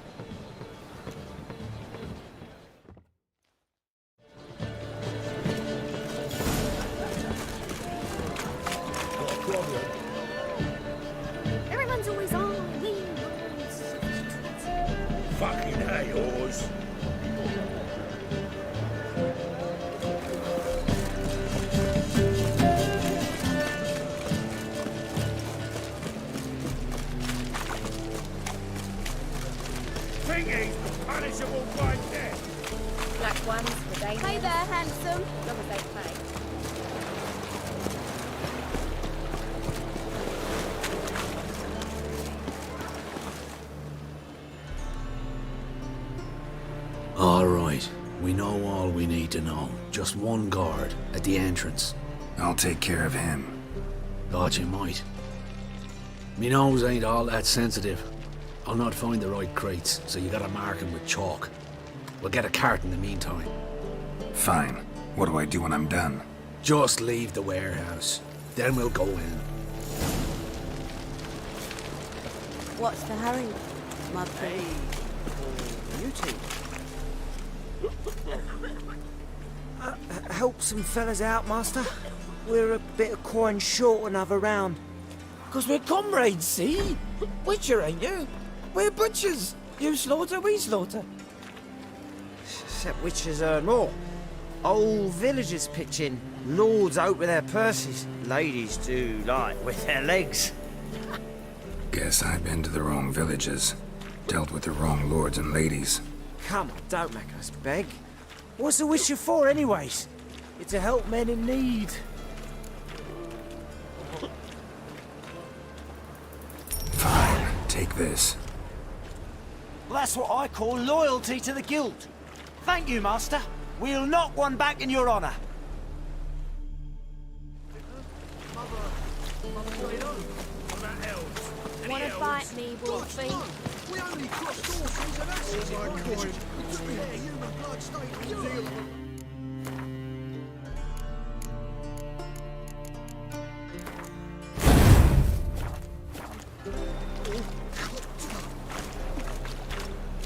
Everyone's always on. Fucking hey, Oz. Thingy's punishable by death. Black ones for days. Hey there, handsome. As long as they pay. All right. We know all we need to know. Just one guard at the entrance. I'll take care of him. Thought you might. Me nose ain't all that sensitive. I'll not find the right crates, so you gotta mark 'em with chalk. We'll get a cart in the meantime. Fine. What do I do when I'm done? Just leave the warehouse. Then we'll go in. What's the hurry, mother? Beauty. Help some fellas out, master. We're a bit of coin short another round. 'Cause we're comrades, see? Witcher, ain't you? We're butchers. You slaughter, we slaughter. Except witchers earn more. Old villagers pitch in. Lords out with their purses. Ladies do like with their legs. Guess I've been to the wrong villages. Dealt with the wrong lords and ladies. Come on, don't make us beg. What's a witcher for, anyways? It's to help men in need. Fine. Take this. Well, that's what I call loyalty to the guild. Thank you, master. We'll knock one back in your honor. Wanna fight me, Wolfie? We only crossed horses and asses in one visit. We took their human blood stained New Zealand.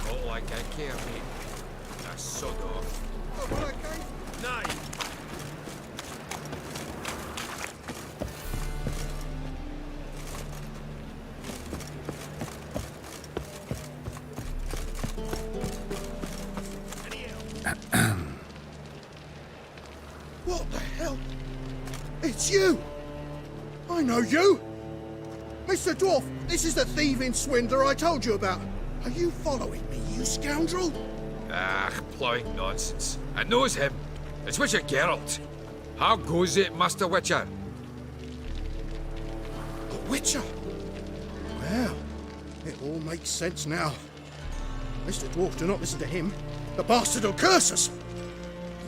Not like I care, mate. I sod off. Nay. What the hell? It's you! I know you! Mr. Dwarf, this is the thieving swindler I told you about. Are you following me, you scoundrel? Ah, plowing nonsense. I knows him. It's Witcher Geralt. How goes it, Master Witcher? A witcher? Well, it all makes sense now. Mr. Dwarf, do not listen to him. The bastard will curse us!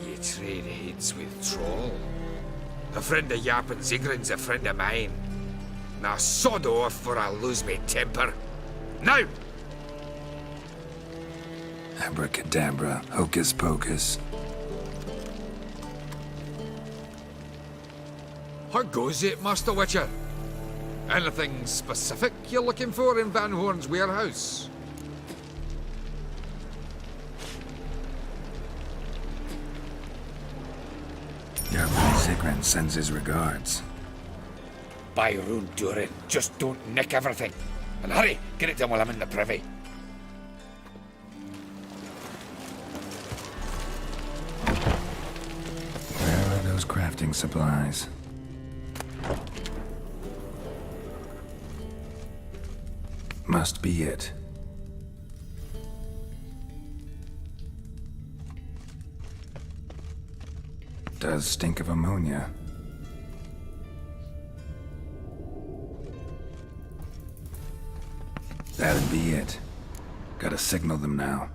Ye trade heads with Troll. A friend of Yappin Zigrin's a friend of mine. Now sod off or I'll lose me temper. Now! Abracadabra, hocus pocus. How goes it, Master Witcher? Anything specific you're looking for in Van Horn's warehouse? Yappin Zigrin sends his regards. By Rune Durin, just don't nick everything. And hurry, get it done while I'm in the privy. those crafting supplies. Must be it. Does stink of ammonia. That'd be it. Gotta signal them now.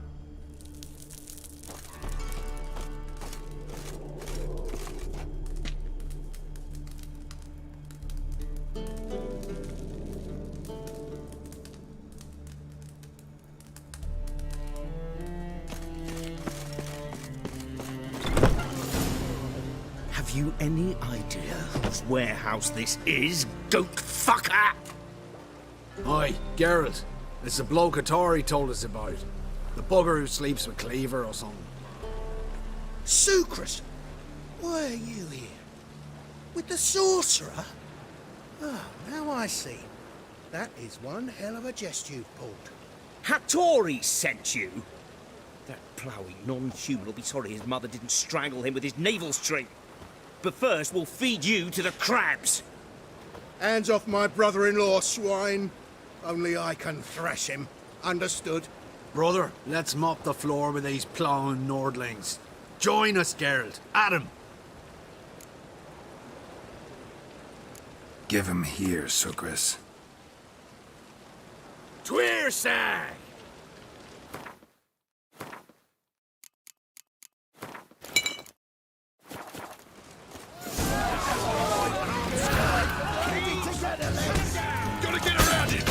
Have you any idea whose warehouse this is, goat fucker? Oi, Geralt. It's the bloke Hattori told us about. The bugger who sleeps with Cleaver or something. Sucrus, why are you here? With the sorcerer? Oh, now I see. That is one hell of a jest you've pulled. Hattori sent you? That ploughing non-human will be sorry his mother didn't strangle him with his navel string. But first, we'll feed you to the crabs. Hands off my brother-in-law, swine. Only I can thrash him. Understood? Brother, let's mop the floor with these ploughing Nordlings. Join us, Geralt. Adam. Give him here, Sucrus. Tweersag! Gotta get around him!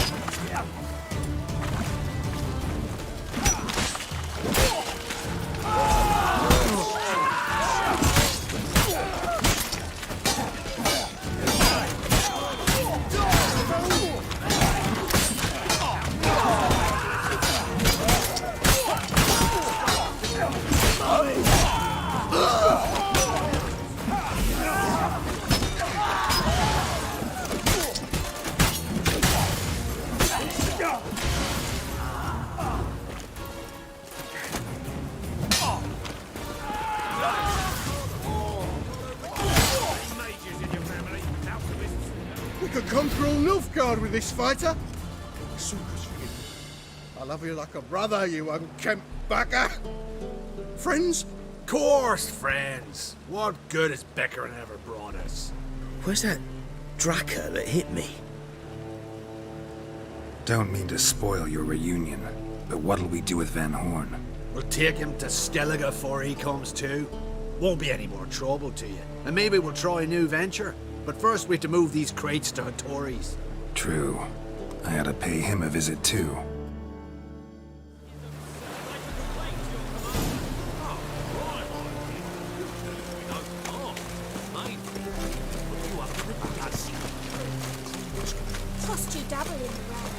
We could conquer all Nilfgaard with this fighter. Sucrus, I love you like a brother, you unkempt bugger. Friends? Course, friends. What good has Beckerin ever brought us? Where's that Draka that hit me? Don't mean to spoil your reunion, but what'll we do with Van Horn? We'll take him to Skellige before he comes to. Won't be any more trouble to you. And maybe we'll try a new venture. But first we have to move these crates to Hattori's. True. I ought to pay him a visit too. Tossed you double in the round.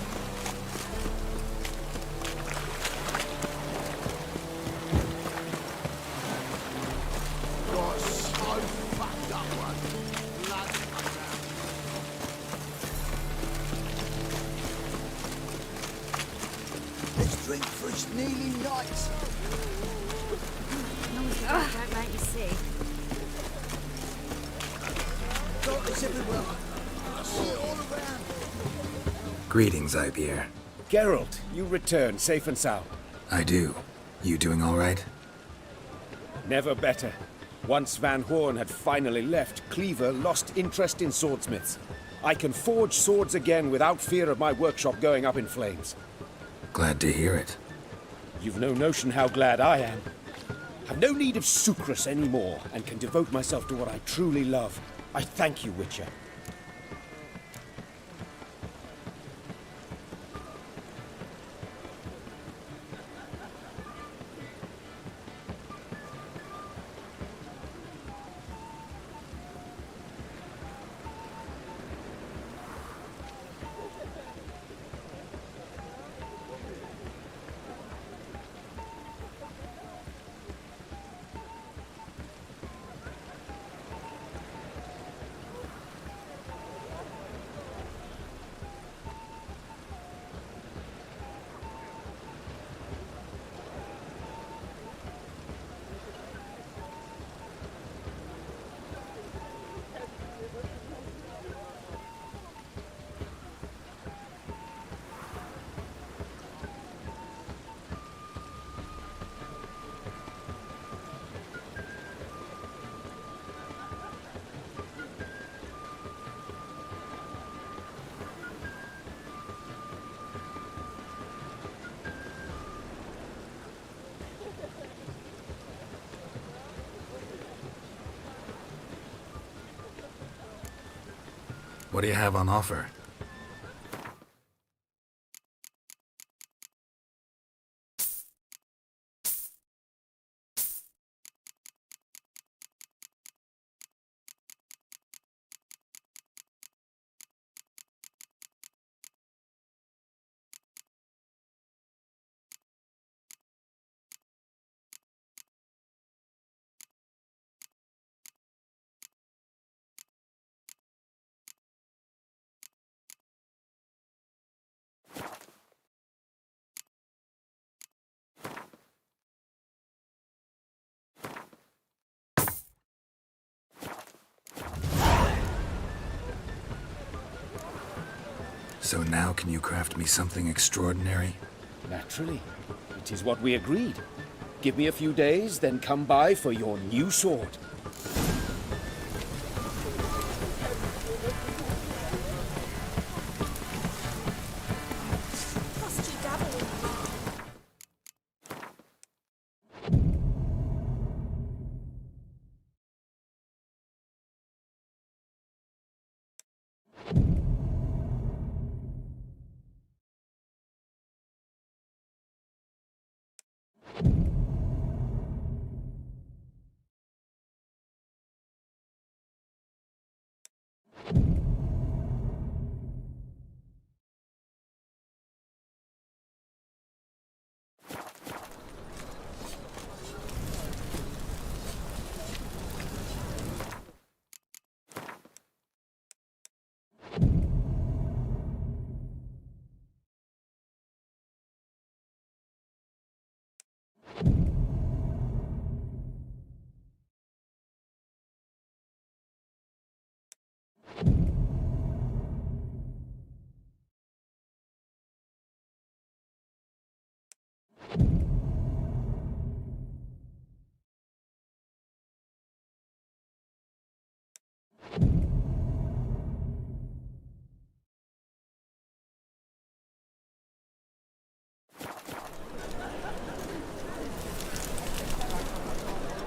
You're so fucked up, one. Let's drink for its nearly night. Don't make me sick. Doctors everywhere. I see it all around. Greetings, Ipier. Geralt, you return safe and sound. I do. You doing all right? Never better. Once Van Horn had finally left, Cleaver lost interest in swordsmiths. I can forge swords again without fear of my workshop going up in flames. Glad to hear it. You've no notion how glad I am. Have no need of Sucrus anymore, and can devote myself to what I truly love. I thank you, Witcher. What do you have on offer? So now can you craft me something extraordinary? Naturally. It is what we agreed. Give me a few days, then come by for your new sword. Must you dabble in the wrong?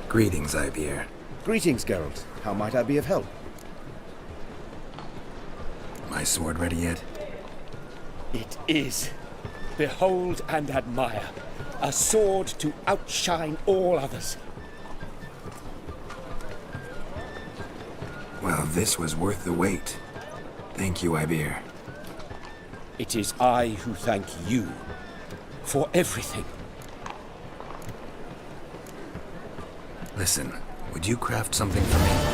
Greetings, Ivyr. Greetings, Geralt. How might I be of help? My sword ready yet? It is. Behold and admire. A sword to outshine all others. Well, this was worth the wait. Thank you, Ivyr. It is I who thank you for everything. Listen, would you craft something for me?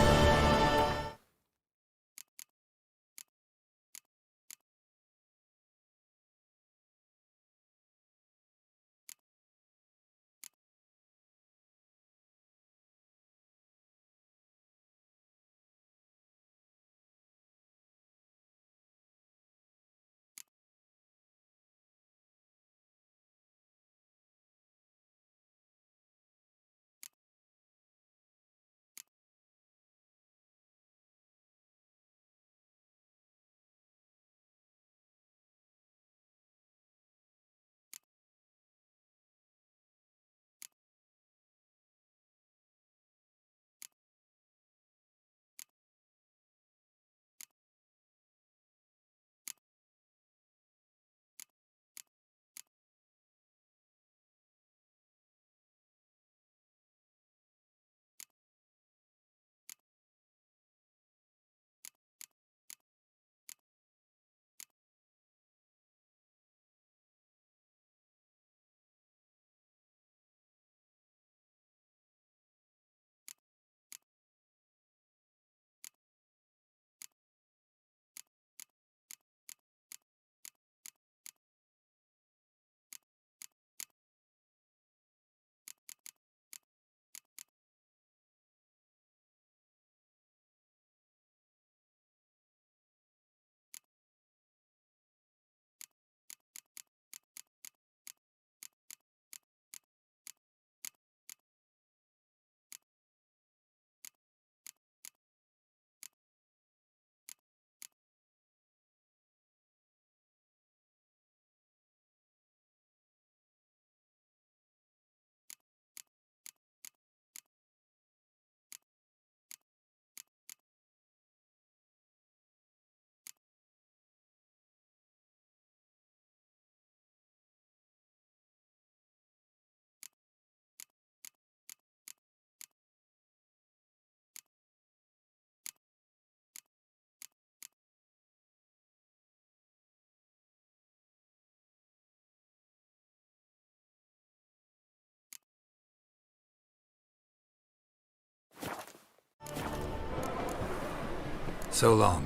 So long.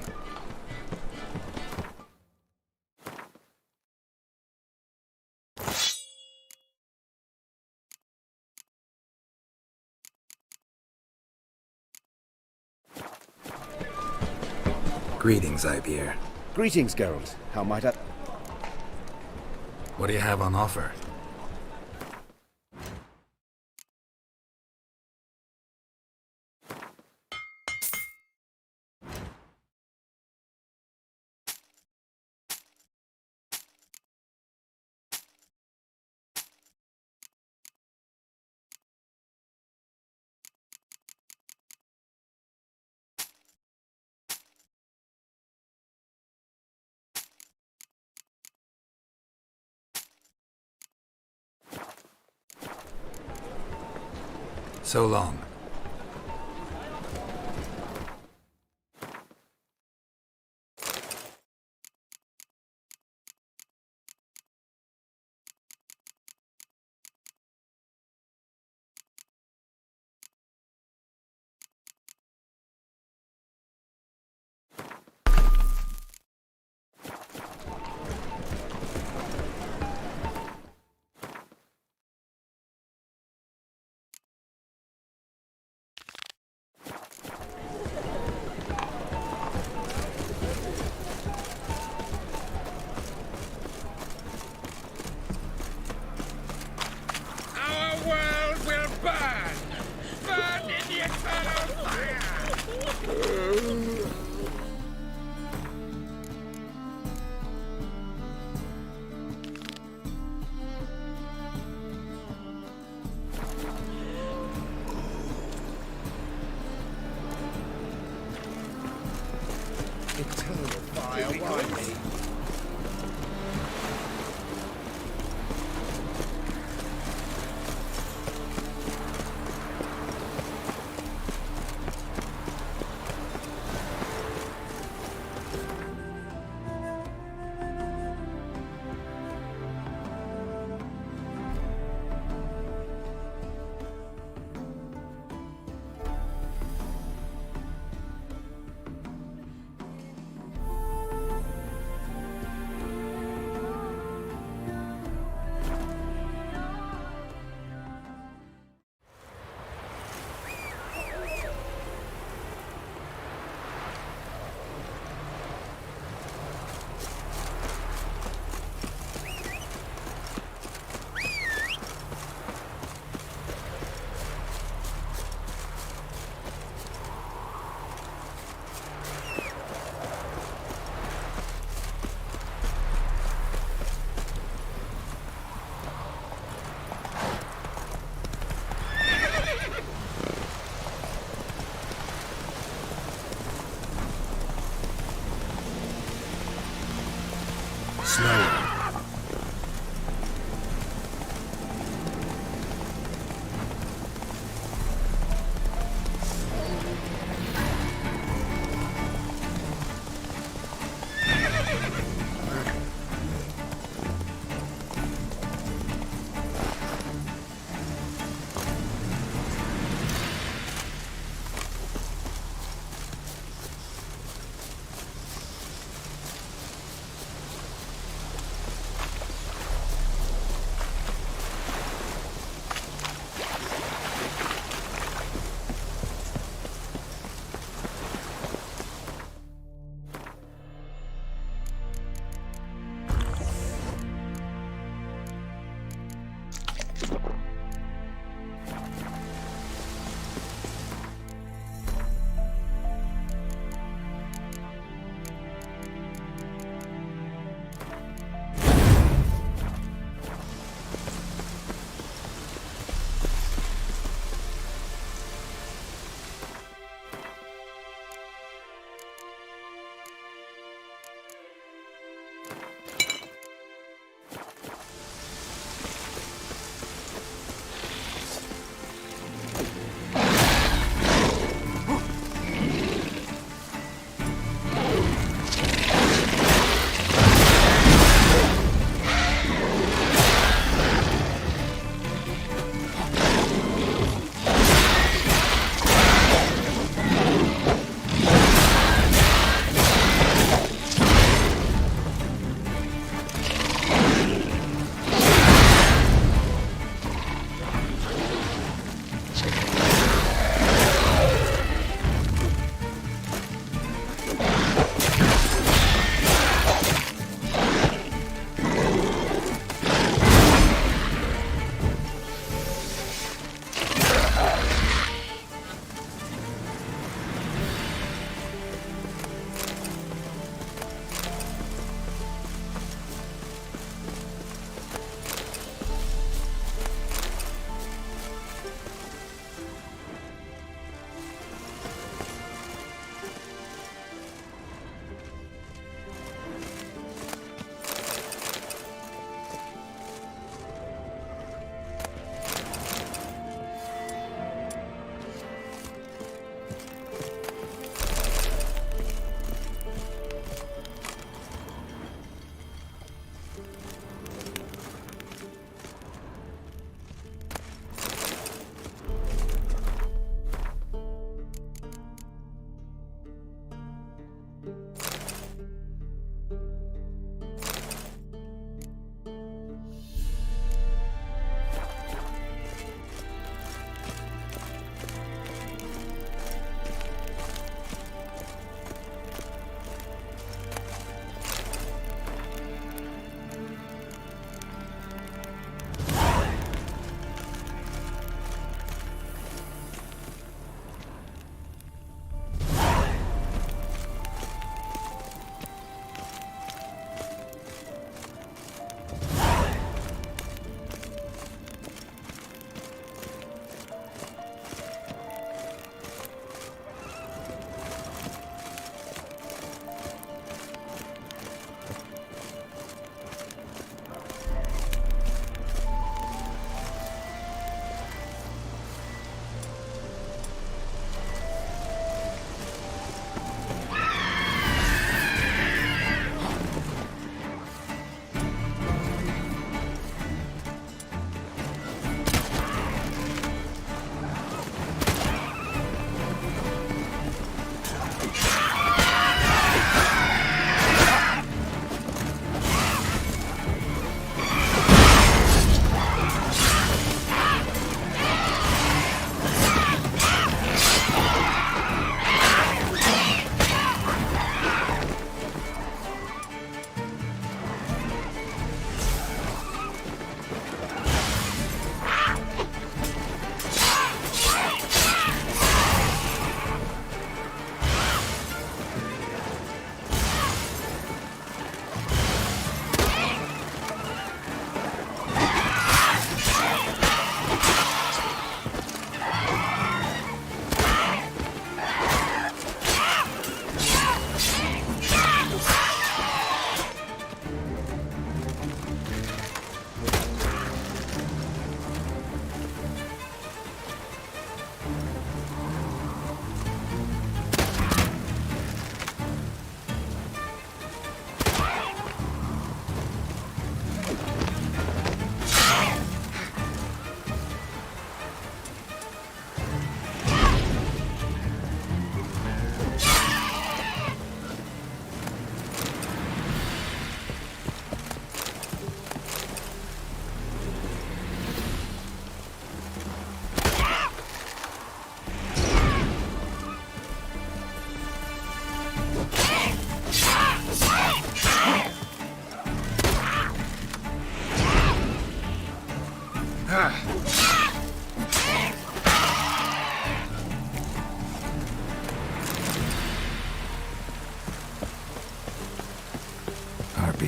Greetings, Ipier. Greetings, Geralt. How might I... What do you have on offer? So long. Eternal fire, why me?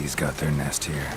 Nobody's got their nest here.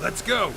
Let's go!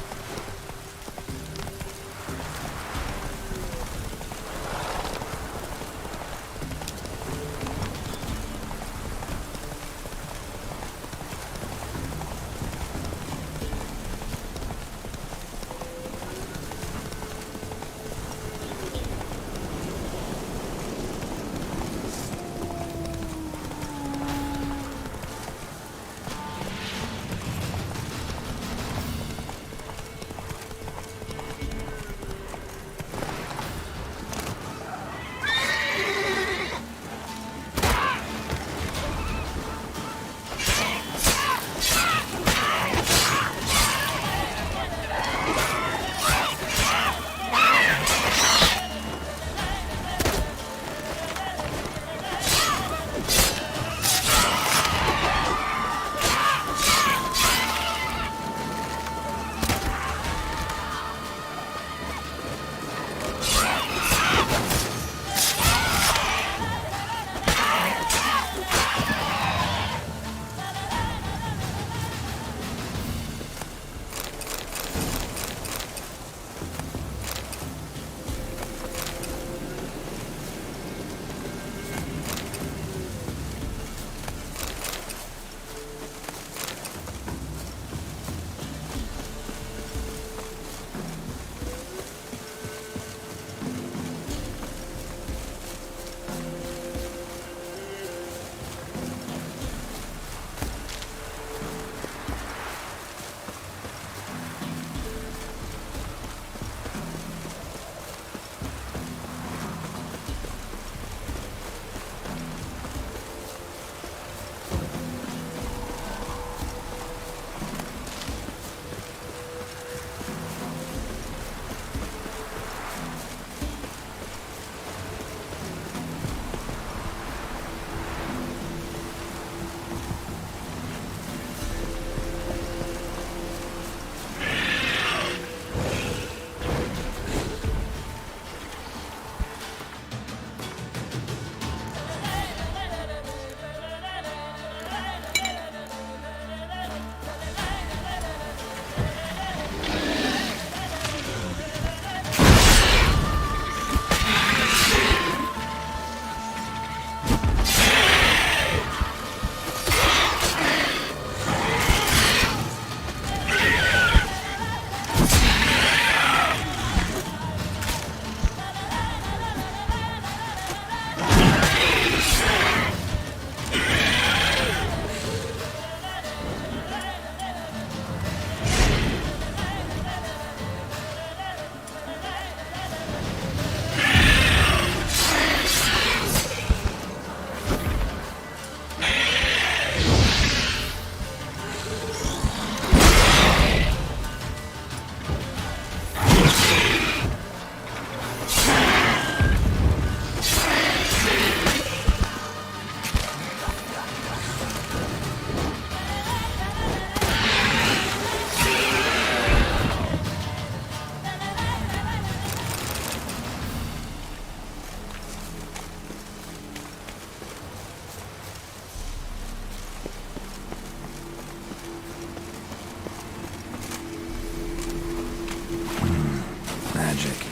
magic.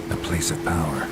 A place of power.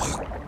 Oh,